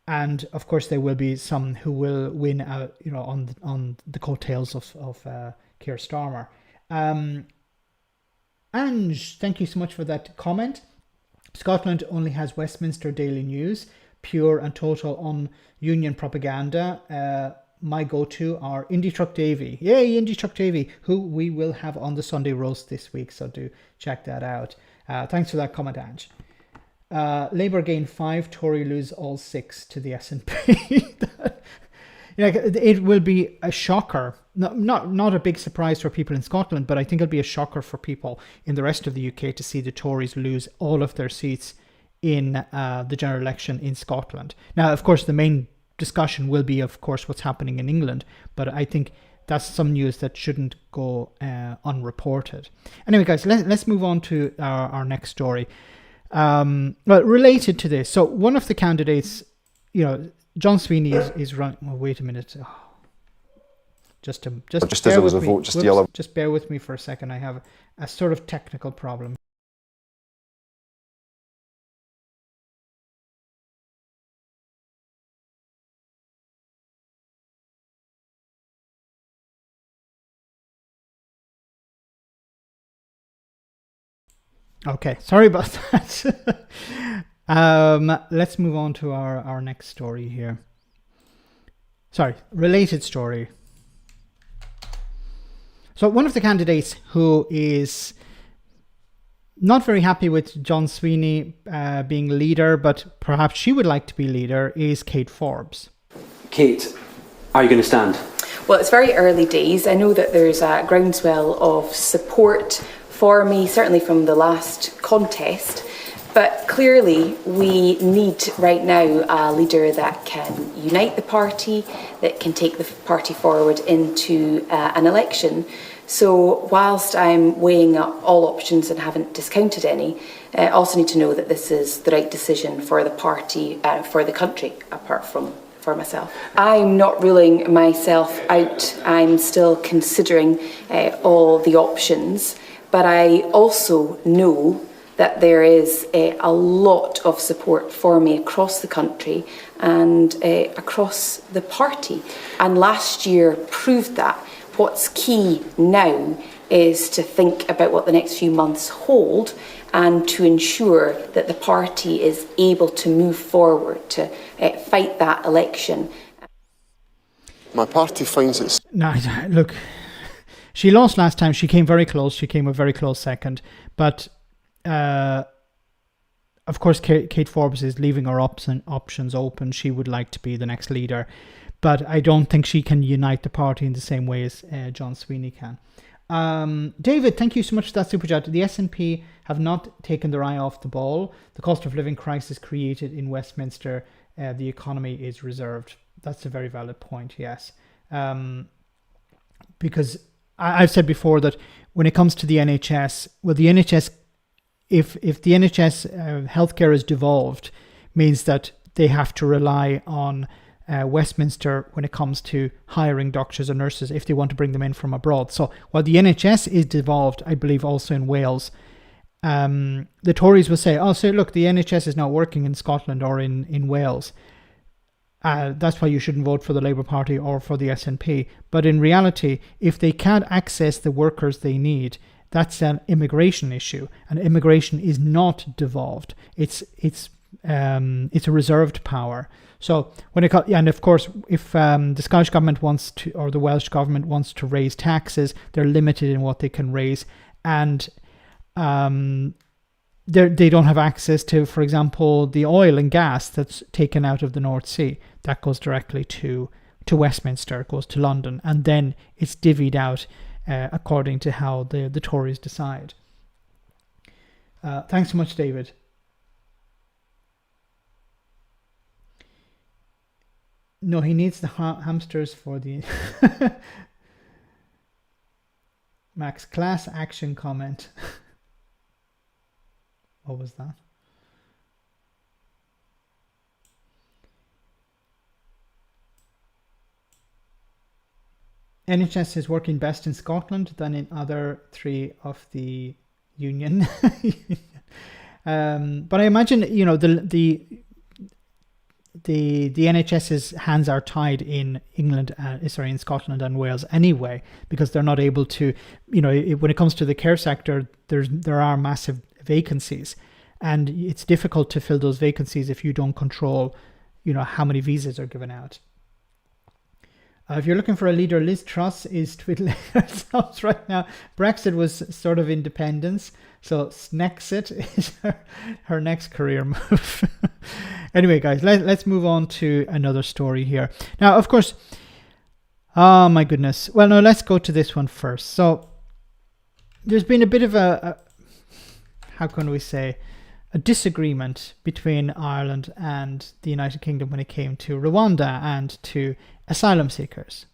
And of course, there will be some who will win, on the coattails of Keir Starmer. Ange, thank you so much for that comment. Scotland only has Westminster Daily News, pure and total on union propaganda. My go-to are Indie Truck Davy. Yay, Indie Truck Davy, who we will have on the Sunday roast this week. So do check that out. Thanks for that comment, Ange. Labour gain 5, Tory lose all 6 to the SNP. It will be a shocker, not a big surprise for people in Scotland, but I think it'll be a shocker for people in the rest of the UK to see the Tories lose all of their seats in the general election in Scotland. Now, of course, the main discussion will be, of course, what's happening in England, but I think that's some news that shouldn't go unreported. Anyway, guys, let's move on to our next story. Well, related to this, so one of the candidates, John Sweeney is running. Well, wait a minute. Just as it was a vote, just yell. Just bear with me for a second. I have a sort of technical problem. Okay, sorry about that. Let's move on to our next story here. Sorry, related story. So one of the candidates who is not very happy with John Sweeney being leader, but perhaps she would like to be leader, is Kate Forbes. Kate, are you going to stand? Well, it's very early days. I know that there's a groundswell of support for me, certainly from the last contest, but clearly we need right now a leader that can unite the party, that can take the party forward into an election. So whilst I'm weighing up all options and haven't discounted any, I also need to know that this is the right decision for the party, for the country, apart from for myself. I'm not ruling myself out. I'm still considering all the options, but I also know that there is a lot of support for me across the country and across the party. And last year proved that. What's key now is to think about what the next few months hold and to ensure that the party is able to move forward to fight that election. My party finds it... No, look, she lost last time. She came very close. She came a very close second. But, of course, Kate Forbes is leaving her options open. She would like to be the next leader. But I don't think she can unite the party in the same way as John Sweeney can. David, thank you so much for that super chat. The SNP have not taken their eye off the ball. The cost of living crisis created in Westminster, the economy is reserved. That's a very valid point, yes. Because I've said before that when it comes to the NHS, well, the NHS, if the NHS healthcare is devolved, means that they have to rely on Westminster when it comes to hiring doctors and nurses if they want to bring them in from abroad. So while the NHS is devolved, I believe also in Wales, the Tories will say, oh, so look, the NHS is not working in Scotland or in Wales. That's why you shouldn't vote for the Labour Party or for the SNP. But in reality, if they can't access the workers they need, that's an immigration issue. And immigration is not devolved. It's a reserved power. So when it and of course, if the Scottish government wants to, or the Welsh government wants to raise taxes, they're limited in what they can raise, and they don't have access to, for example, the oil and gas that's taken out of the North Sea. That goes directly to Westminster, goes to London, and then it's divvied out according to how the Tories decide. Thanks so much, David. No, he needs the hamsters for the... Max, class action comment. What was that? NHS is working best in Scotland than in other three of the union. But I imagine, you know, the NHS's hands are tied in England, in Scotland and Wales anyway, because they're not able to, you know, when it comes to the care sector, there are massive vacancies, and it's difficult to fill those vacancies if you don't control, you know, how many visas are given out. If you're looking for a leader, Liz Truss is twiddling herself right now. Brexit was sort of independence, so Snexit is her next career move. Anyway, guys, let's move on to another story here. Now, of course, oh my goodness. Well, no, let's go to this one first. So there's been a bit of a how can we say, a disagreement between Ireland and the United Kingdom when it came to Rwanda and to asylum seekers.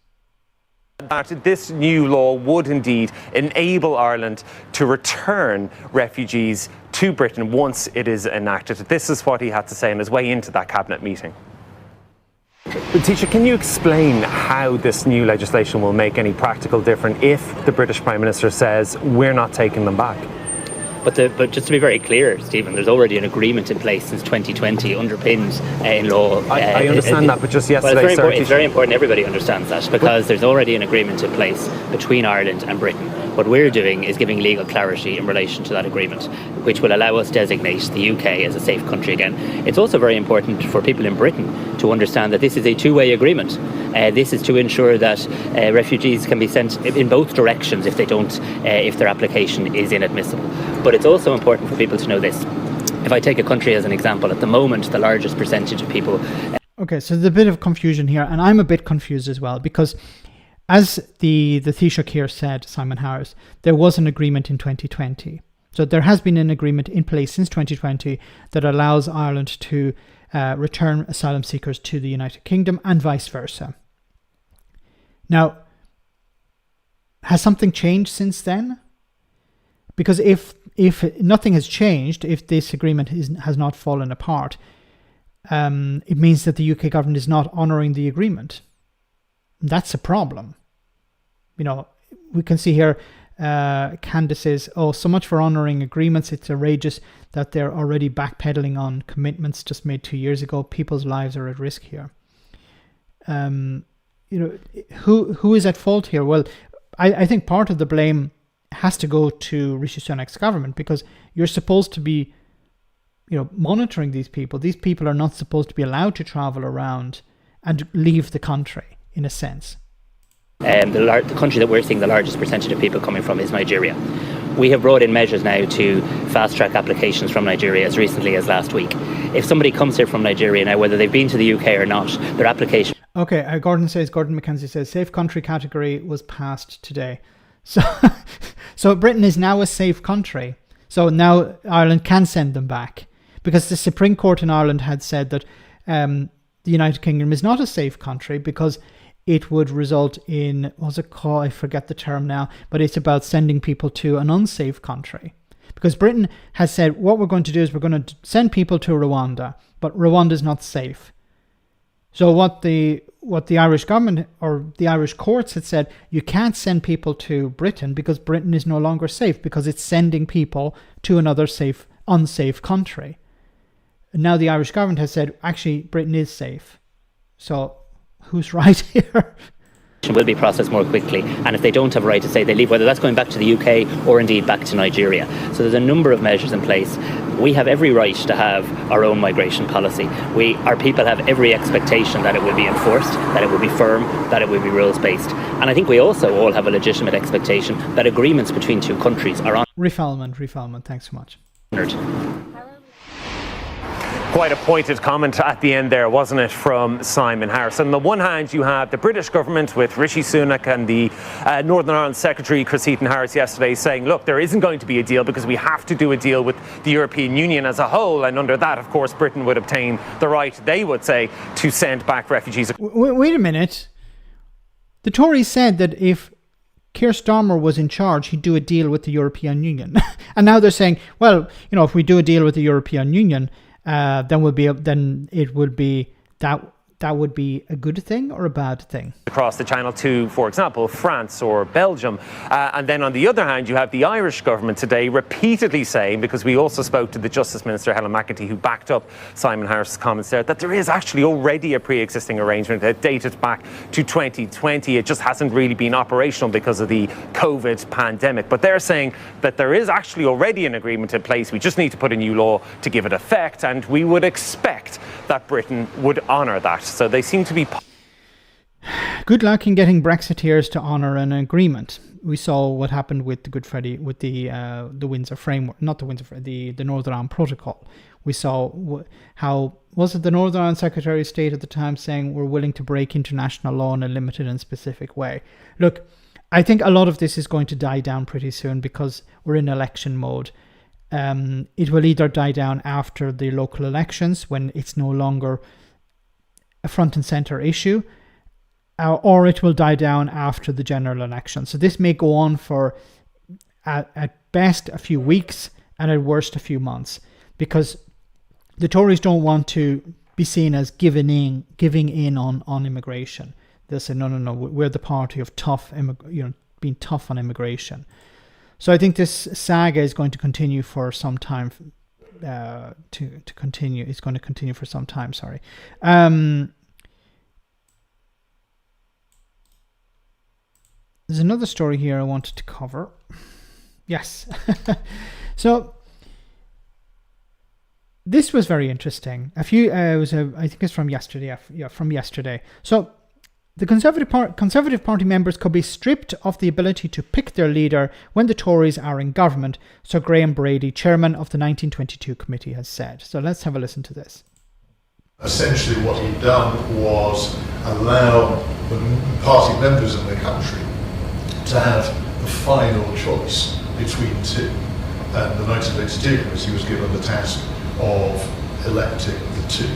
That this new law would indeed enable Ireland to return refugees to Britain once it is enacted. This is what he had to say on his way into that cabinet meeting. Taoiseach, can you explain how this new legislation will make any practical difference if the British Prime Minister says we're not taking them back? But just to be very clear, Stephen, there's already an agreement in place since 2020, underpinned in law. I understand that, but just yesterday, it's very important everybody understands that, because there's already an agreement in place between Ireland and Britain. What we're doing is giving legal clarity in relation to that agreement, which will allow us to designate the UK as a safe country again. It's also very important for people in Britain to understand that this is a two-way agreement. This is to ensure that refugees can be sent in both directions if their application is inadmissible. But it's also important for people to know this. If I take a country as an example, at the moment, the largest percentage of people... Okay, so there's a bit of confusion here, and I'm a bit confused as well, because as the Taoiseach here said, Simon Harris, there was an agreement in 2020. So there has been an agreement in place since 2020 that allows Ireland to return asylum seekers to the United Kingdom and vice versa. Now, Has something changed since then? Because if nothing has changed, if this agreement has not fallen apart, it means that the UK government is not honouring the agreement. That's a problem. You know, we can see here, Candace says, oh, so much for honouring agreements. It's outrageous that they're already backpedaling on commitments just made 2 years ago. People's lives are at risk here. You know, who is at fault here? Well, I think part of the blame has to go to Rishi Sunak's government, because you're supposed to be, you know, monitoring these people. These people are not supposed to be allowed to travel around and leave the country, in a sense. The country that we're seeing the largest percentage of people coming from is Nigeria. We have brought in measures now to fast-track applications from Nigeria as recently as last week. If somebody comes here from Nigeria now, whether they've been to the UK or not, their application... Okay, Gordon McKenzie says, safe country category was passed today. So Britain is now a safe country. So now Ireland can send them back, because the Supreme Court in Ireland had said that the United Kingdom is not a safe country because it would result in, what's it called? I forget the term now, but it's about sending people to an unsafe country. Because Britain has said, what we're going to do is we're going to send people to Rwanda, but Rwanda is not safe. So what the Irish government or the Irish courts had said, you can't send people to Britain because Britain is no longer safe, because it's sending people to another unsafe country. And now the Irish government has said, actually, Britain is safe. So who's right here? Will be processed more quickly, and if they don't have a right to say they leave, whether that's going back to the UK or indeed back to Nigeria. So there's a number of measures in place. We have every right to have our own migration policy. Our people have every expectation that it will be enforced, that it will be firm, that it will be rules-based. And I think we also all have a legitimate expectation that agreements between two countries are honoured. Refoulement, thanks so much. Quite a pointed comment at the end there, wasn't it, from Simon Harris? On the one hand, you have the British government with Rishi Sunak and the Northern Ireland Secretary Chris Heaton-Harris yesterday saying, look, there isn't going to be a deal because we have to do a deal with the European Union as a whole. And under that, of course, Britain would obtain the right, they would say, to send back refugees. Wait a minute. The Tories said that if Keir Starmer was in charge, he'd do a deal with the European Union. And now they're saying, well, you know, if we do a deal with the European Union, then it would be that would be a good thing or a bad thing? Across the Channel to, for example, France or Belgium. And then on the other hand, you have the Irish government today repeatedly saying, because we also spoke to the Justice Minister, Helen McEntee, who backed up Simon Harris's comments there, that there is actually already a pre-existing arrangement that dated back to 2020. It just hasn't really been operational because of the COVID pandemic. But they're saying that there is actually already an agreement in place. We just need to put a new law to give it effect, and we would expect that Britain would honour that. So they seem to be... Good luck in getting Brexiteers to honour an agreement. We saw what happened with the Good Friday, with the Windsor Framework, not the Windsor, the Northern Ireland Protocol. We saw how, was it the Northern Ireland Secretary of State at the time saying we're willing to break international law in a limited and specific way. Look, I think a lot of this is going to die down pretty soon because we're in election mode. It will either die down after the local elections when it's no longer a front and centre issue, or it will die down after the general election. So this may go on for at best a few weeks and at worst a few months, because the Tories don't want to be seen as giving in on immigration. They'll say no, we're the party of being tough on immigration. So I think this saga is going to continue for some time. It's going to continue for some time. Sorry. There's another story here I wanted to cover. Yes. So this was very interesting. I think it's from yesterday. Yeah, from yesterday. So the Conservative Party members could be stripped of the ability to pick their leader when the Tories are in government, so Graham Brady, chairman of the 1922 committee, has said. So let's have a listen to this. Essentially what he'd done was allow the party members in the country to have the final choice between two. And the 1982 committee was given the task of electing the two.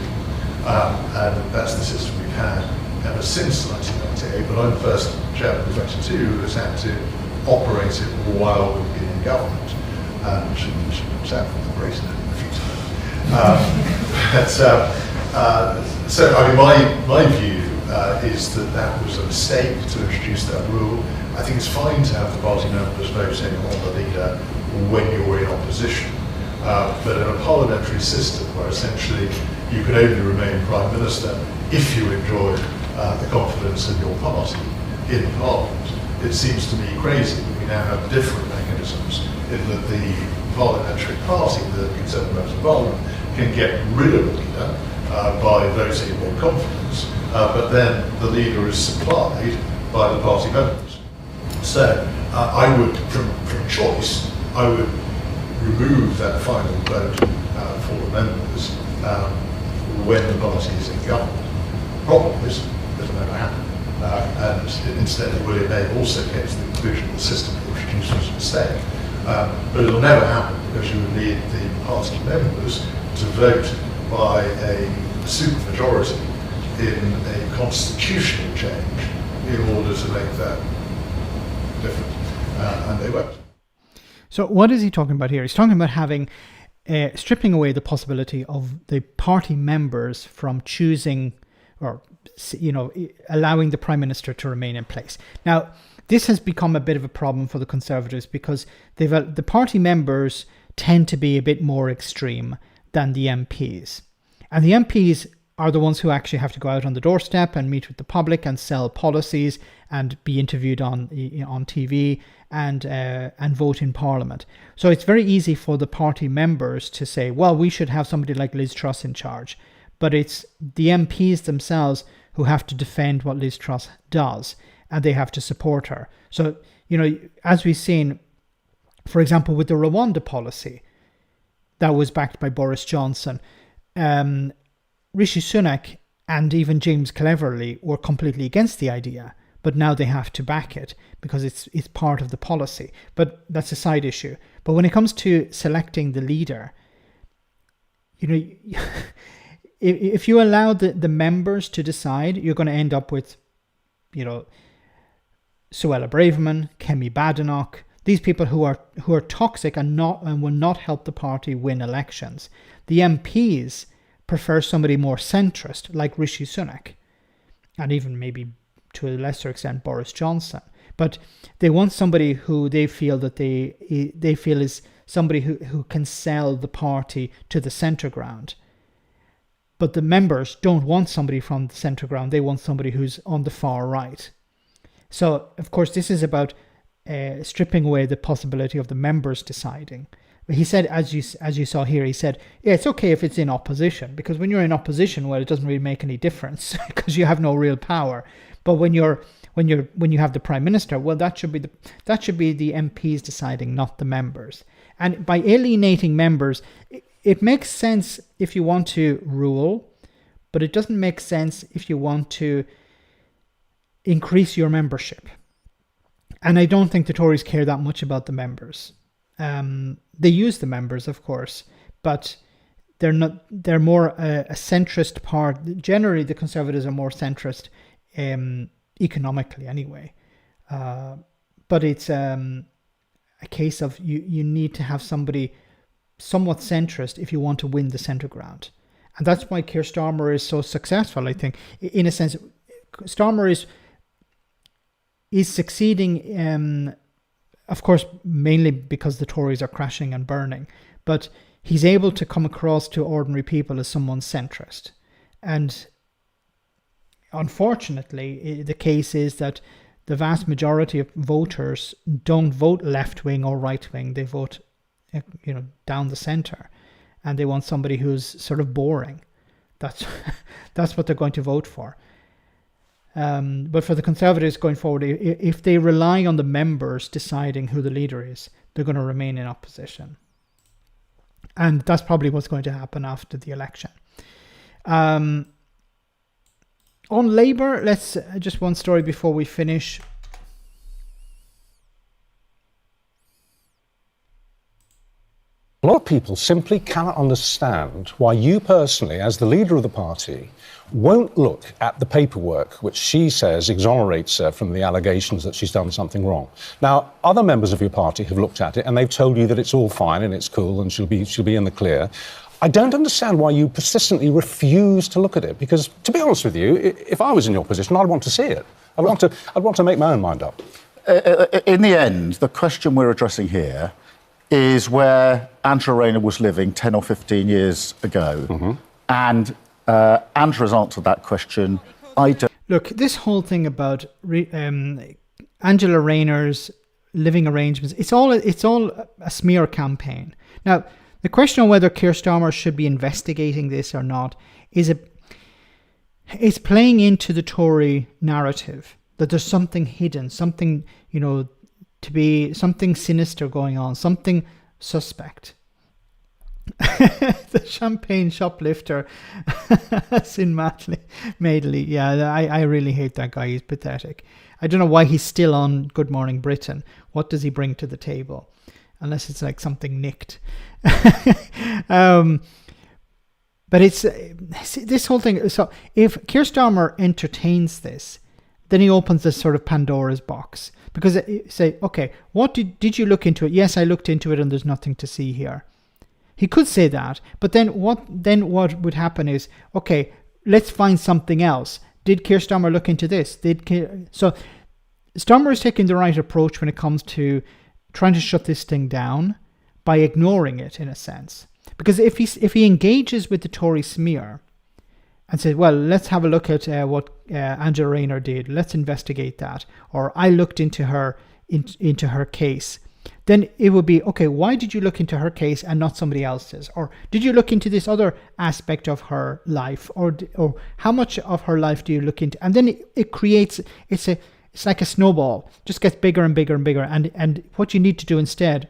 And that's the system we've had ever since 1998, but I'm the first chairman of 22 who has had to operated while we've been in government. Sad for the Brexit in the future. So I mean, my view is that was a mistake to introduce that rule. I think it's fine to have the party members voting on the leader when you're in opposition. But in a parliamentary system where essentially you can only remain Prime Minister if you enjoy the confidence of your party in Parliament, it seems to me crazy that we now have different mechanisms in that the parliamentary party, the Conservative members of Parliament, can get rid of the leader by voting more confidence, but then the leader is supplied by the party members. So I would, from choice, I would remove that final vote for the members when the party is in government. The problem is it'll never happen. And instead it will also get to the conclusion that the system that was introduced was a mistake. But it'll never happen because you would need the party members to vote by a supermajority in a constitutional change in order to make that different. And they won't. So what is he talking about here? He's talking about having, stripping away the possibility of the party members from choosing or, allowing the Prime Minister to remain in place. Now, this has become a bit of a problem for the Conservatives because the party members tend to be a bit more extreme than the MPs. And the MPs are the ones who actually have to go out on the doorstep and meet with the public and sell policies and be interviewed on TV and vote in Parliament. So it's very easy for the party members to say, well, we should have somebody like Liz Truss in charge. But it's the MPs themselves who have to defend what Liz Truss does, and they have to support her. So, as we've seen, for example, with the Rwanda policy that was backed by Boris Johnson, Rishi Sunak and even James Cleverly were completely against the idea, but now they have to back it because it's part of the policy. But that's a side issue. But when it comes to selecting the leader, if you allow the members to decide, you're going to end up with, Suella Braverman, Kemi Badenoch, these people who are toxic and will not help the party win elections. The MPs prefer somebody more centrist, like Rishi Sunak, and even maybe to a lesser extent Boris Johnson. But they want somebody who they feel that they feel is somebody who can sell the party to the centre ground. But the members don't want somebody from the centre ground. They want somebody who's on the far right. So, of course, this is about stripping away the possibility of the members deciding. But he said, as you saw here, he said, yeah, it's okay if it's in opposition, because when you're in opposition, well, it doesn't really make any difference because you have no real power. But when you have the Prime Minister, well, that should be the MPs deciding, not the members. And by alienating members, it makes sense if you want to rule, but it doesn't make sense if you want to increase your membership. And I don't think the Tories care that much about the members. They use the members, of course, but they're more a centrist part. Generally, the Conservatives are more centrist economically anyway. But it's a case of you need to have somebody somewhat centrist if you want to win the centre ground. And that's why Keir Starmer is so successful, I think. In a sense, Starmer is succeeding, of course, mainly because the Tories are crashing and burning. But he's able to come across to ordinary people as someone centrist. And unfortunately, the case is that the vast majority of voters don't vote left-wing or right-wing. They vote down the centre, and they want somebody who's sort of boring. That's what they're going to vote for. But for the Conservatives going forward, if they rely on the members deciding who the leader is, they're going to remain in opposition. And that's probably what's going to happen after the election. On Labour, let's just one story before we finish. lot of people simply cannot understand why you personally, as the leader of the party, won't look at the paperwork which she says exonerates her from the allegations that she's done something wrong. Now, other members of your party have looked at it and they've told you that it's all fine and it's cool and she'll be in the clear. I don't understand why you persistently refuse to look at it, because, to be honest with you, if I was in your position, I'd want to see it. I'd want to make my own mind up. In the end, the question we're addressing here is where Angela Rayner was living 10 or 15 years ago. And Angela's answered that question. I don't. Look, this whole thing about Angela Rayner's living arrangements, it's all a smear campaign. Now, the question on whether Keir Starmer should be investigating this or not is playing into the Tory narrative that there's something hidden, something, to be something sinister going on, something suspect. The champagne shoplifter, Sin Madeley. Yeah, I really hate that guy. He's pathetic. I don't know why he's still on Good Morning Britain. What does he bring to the table? Unless it's like something nicked. But it's this whole thing. So if Keir Starmer entertains this, then he opens this sort of Pandora's box. Because say, okay, what did you look into it? Yes, I looked into it and there's nothing to see here. He could say that, but then what would happen is, okay, let's find something else. Did Keir Starmer look into this? So Starmer is taking the right approach when it comes to trying to shut this thing down by ignoring it, in a sense. Because if he engages with the Tory smear and says, well, let's have a look at what Angela Rayner did, let's investigate that, or I looked into her case, then it would be, okay, why did you look into her case and not somebody else's? Or did you look into this other aspect of her life? Or how much of her life do you look into? And then it creates, it's like a snowball, just gets bigger and bigger and bigger. And what you need to do instead,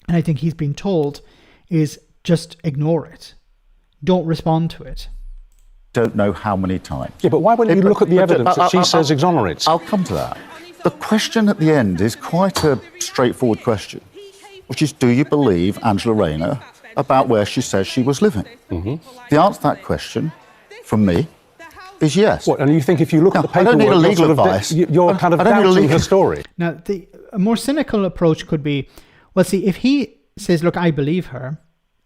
and I think he's been told, is just ignore it. Don't respond to it. Don't know how many times. Yeah, but why wouldn't you look at the evidence that she says exonerates? I'll come to that. The question at the end is quite a straightforward question, which is, do you believe Angela Rayner about where she says she was living? The answer to that question, from me, is yes. What, and you think if you look at the paperwork, I don't need a legal advice. You're kind of doubting her story? Now, a more cynical approach could be, well, see, if he says, look, I believe her,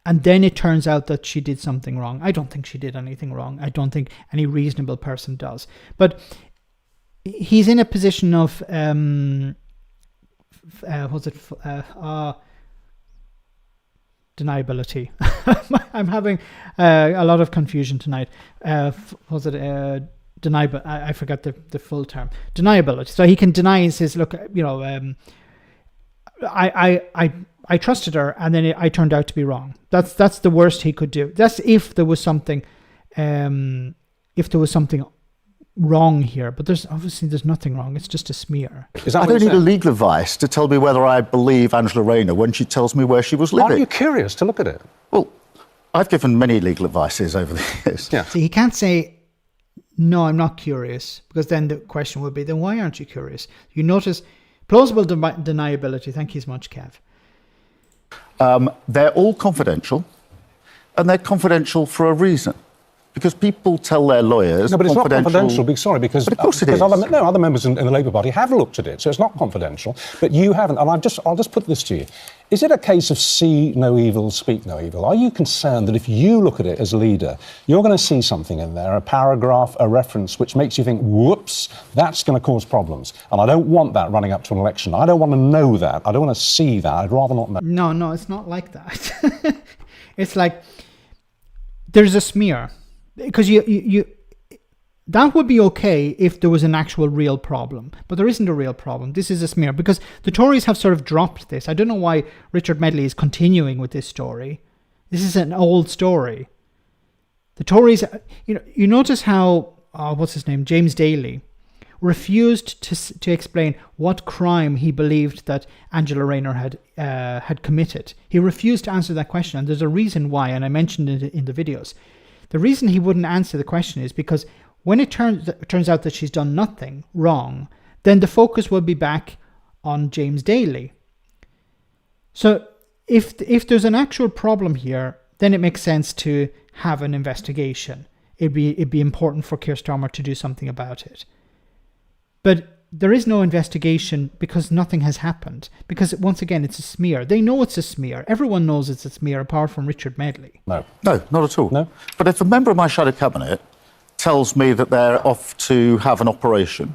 and then it turns out that she did something wrong. I don't think she did anything wrong. I don't think any reasonable person does. But he's in a position of deniability. I'm having a lot of confusion tonight. I forgot the full term. Deniability. So he can deny and says, look, I trusted her and then I turned out to be wrong. That's the worst he could do. That's if there was something wrong here, but there's nothing wrong. It's just a smear. I don't need a legal advice to tell me whether I believe Angela Rayner when she tells me where she was living. Aren't you curious to look at it? Well, I've given many legal advices over the years. Yeah. See, he can't say, no, I'm not curious, because then the question would be, then why aren't you curious? You notice plausible deniability. Thank you so much, Kev. They're all confidential, and they're confidential for a reason. Because people tell their lawyers. No, but it's not confidential. Because but of course it is. Other members in the Labour Party have looked at it, so it's not confidential. But you haven't. And I'll just put this to you: is it a case of see no evil, speak no evil? Are you concerned that if you look at it as leader, you're going to see something in there, a paragraph, a reference, which makes you think, whoops, that's going to cause problems? And I don't want that running up to an election. I don't want to know that. I don't want to see that. I'd rather not know. No, it's not like that. It's like there's a smear. Because you that would be okay if there was an actual real problem, but there isn't a real problem. This is a smear because the Tories have sort of dropped this. I don't know why Richard Medley is continuing with this story. This is an old story. The Tories, you notice how what's his name, James Daly, refused to explain what crime he believed that Angela Rayner had committed. He refused to answer that question, and there's a reason why, and I mentioned it in the videos. The reason he wouldn't answer the question is because when it turns out that she's done nothing wrong, then the focus will be back on James Daly. So if there's an actual problem here, then it makes sense to have an investigation. It'd be important for Keir Starmer to do something about it. But there is no investigation because nothing has happened. Because once again, it's a smear. They know it's a smear. Everyone knows it's a smear, apart from Richard Medley. No, not at all. No. But if a member of my shadow cabinet tells me that they're off to have an operation,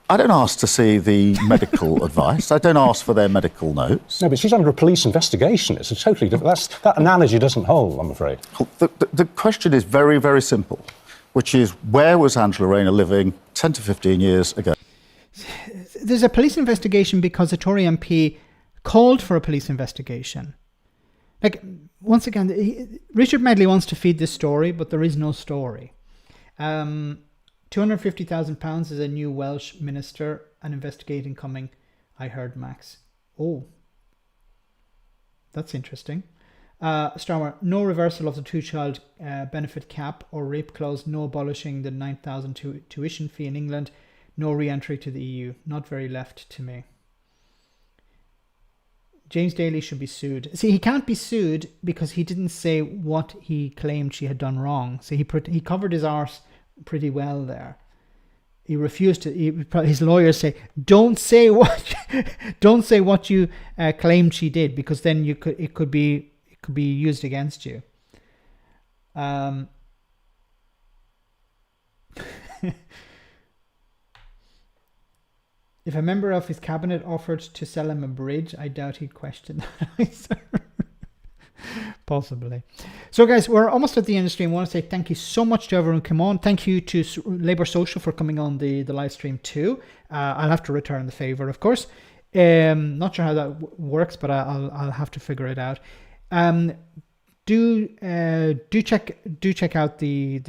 I don't ask to see the medical advice. I don't ask for their medical notes. No, but she's under a police investigation. It's a totally different... That analogy doesn't hold, I'm afraid. The question is very, very simple, which is, where was Angela Rayner living 10 to 15 years ago? There's a police investigation because a Tory MP called for a police investigation. Like, once again, Richard Medley wants to feed this story, but there is no story. £250,000 is a new Welsh minister, an investigating coming, I heard, Max. Oh, that's interesting. Starmer, no reversal of the two-child benefit cap or rape clause, no abolishing the £9,000 tuition fee in England, no re-entry to the EU. Not very left to me. James Daly should be sued. See, he can't be sued because he didn't say what he claimed she had done wrong. So he covered his arse pretty well there. He refused to. His lawyers say, "Don't say what you claimed she did, because then it could be used against you." If a member of his cabinet offered to sell him a bridge, I doubt he'd question that. Possibly. So guys, we're almost at the end of the stream. I want to say thank you so much to everyone who came on. Thank you to Labour Social for coming on the live stream too. I'll have to return the favour, of course. Not sure how that works, but I'll have to figure it out. Do check out the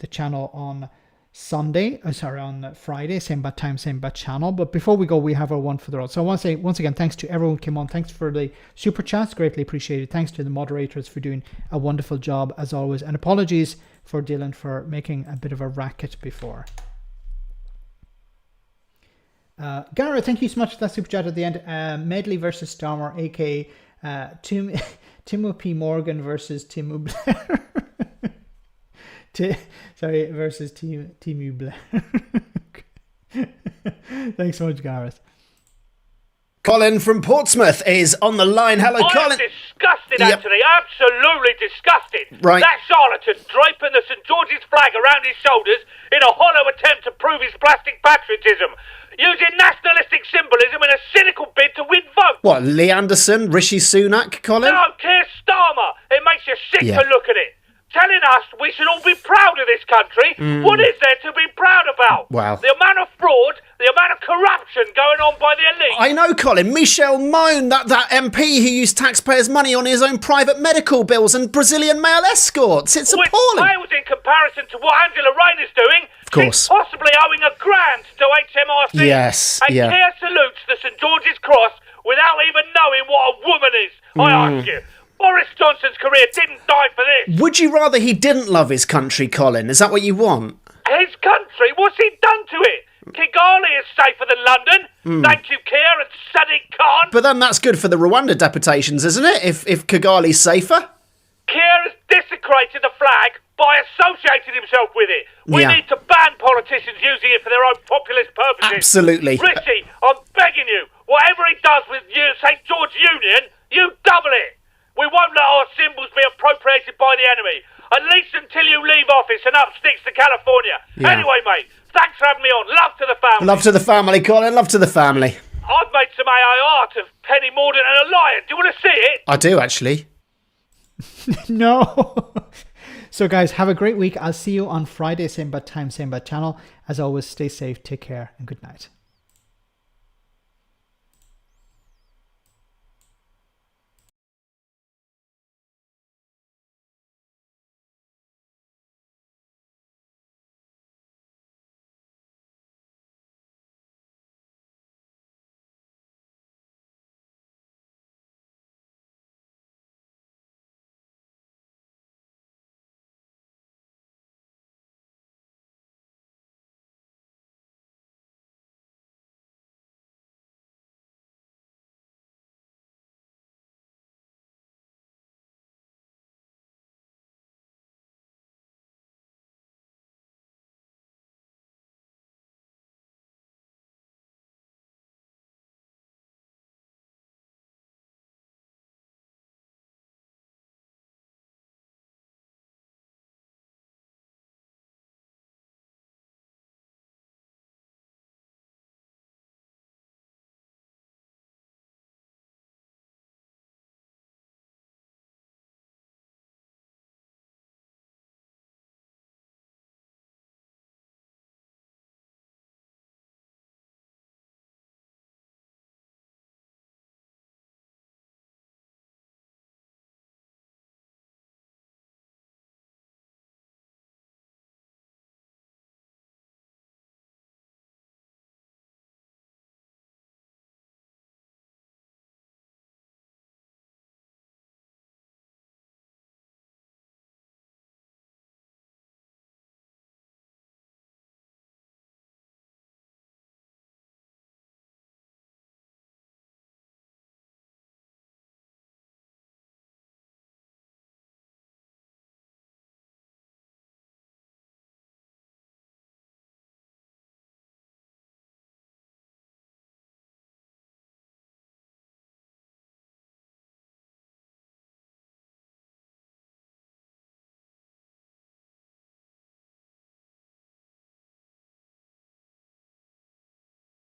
channel on Sunday, on Friday, same bad time, same bad channel. But before we go, we have our one for the road. So I want to say once again, thanks to everyone who came on. Thanks for the super chats, greatly appreciated. Thanks to the moderators for doing a wonderful job as always, and apologies for Dylan for making a bit of a racket before. Gareth, thank you so much for that super chat at the end. Medley versus Starmer, aka Timo P. Morgan versus Timu Blair. Versus Timu Blair. Thanks so much, Gareth. Colin from Portsmouth is on the line. Hello, Colin. I'm disgusted, Anthony. Absolutely disgusted. Right. That charlatan draping the St George's flag around his shoulders in a hollow attempt to prove his plastic patriotism, using nationalistic symbolism in a cynical bid to win votes. What, Lee Anderson, Rishi Sunak, Colin? No, Keir Starmer. It makes you sick to look at it. Telling us we should all be proud of this country. What is there to be proud about? Wow. The amount of fraud, the amount of corruption going on by the elite. I know, Colin. Michel Moan, that MP who used taxpayers' money on his own private medical bills and Brazilian male escorts. It's appalling. Which pales in comparison to what Angela Rayner's doing. Of course. She's possibly owing £1,000 to HMRC. Yes, and yeah. Keir salutes the St George's Cross without even knowing what a woman is. I ask you. Boris Johnson's career didn't die for this. Would you rather he didn't love his country, Colin? Is that what you want? His country? What's he done to it? Kigali is safer than London. Thank you, Keir and Sadiq Khan. But then that's good for the Rwanda deputations, isn't it? If Kigali's safer? Keir has desecrated the flag by associating himself with it. We need to ban politicians using it for their own populist purposes. Absolutely. Richie, I'm begging you, whatever he does with St George Union, you double it. We won't let our symbols be appropriated by the enemy, at least until you leave office and up sticks to California. Yeah. Anyway, mate, thanks for having me on. Love to the family. Love to the family, Colin. Love to the family. I've made some AI art of Penny Mordaunt and a lion. Do you want to see it? I do, actually. No. So, guys, have a great week. I'll see you on Friday, same bad time, same bad channel. As always, stay safe, take care, and good night.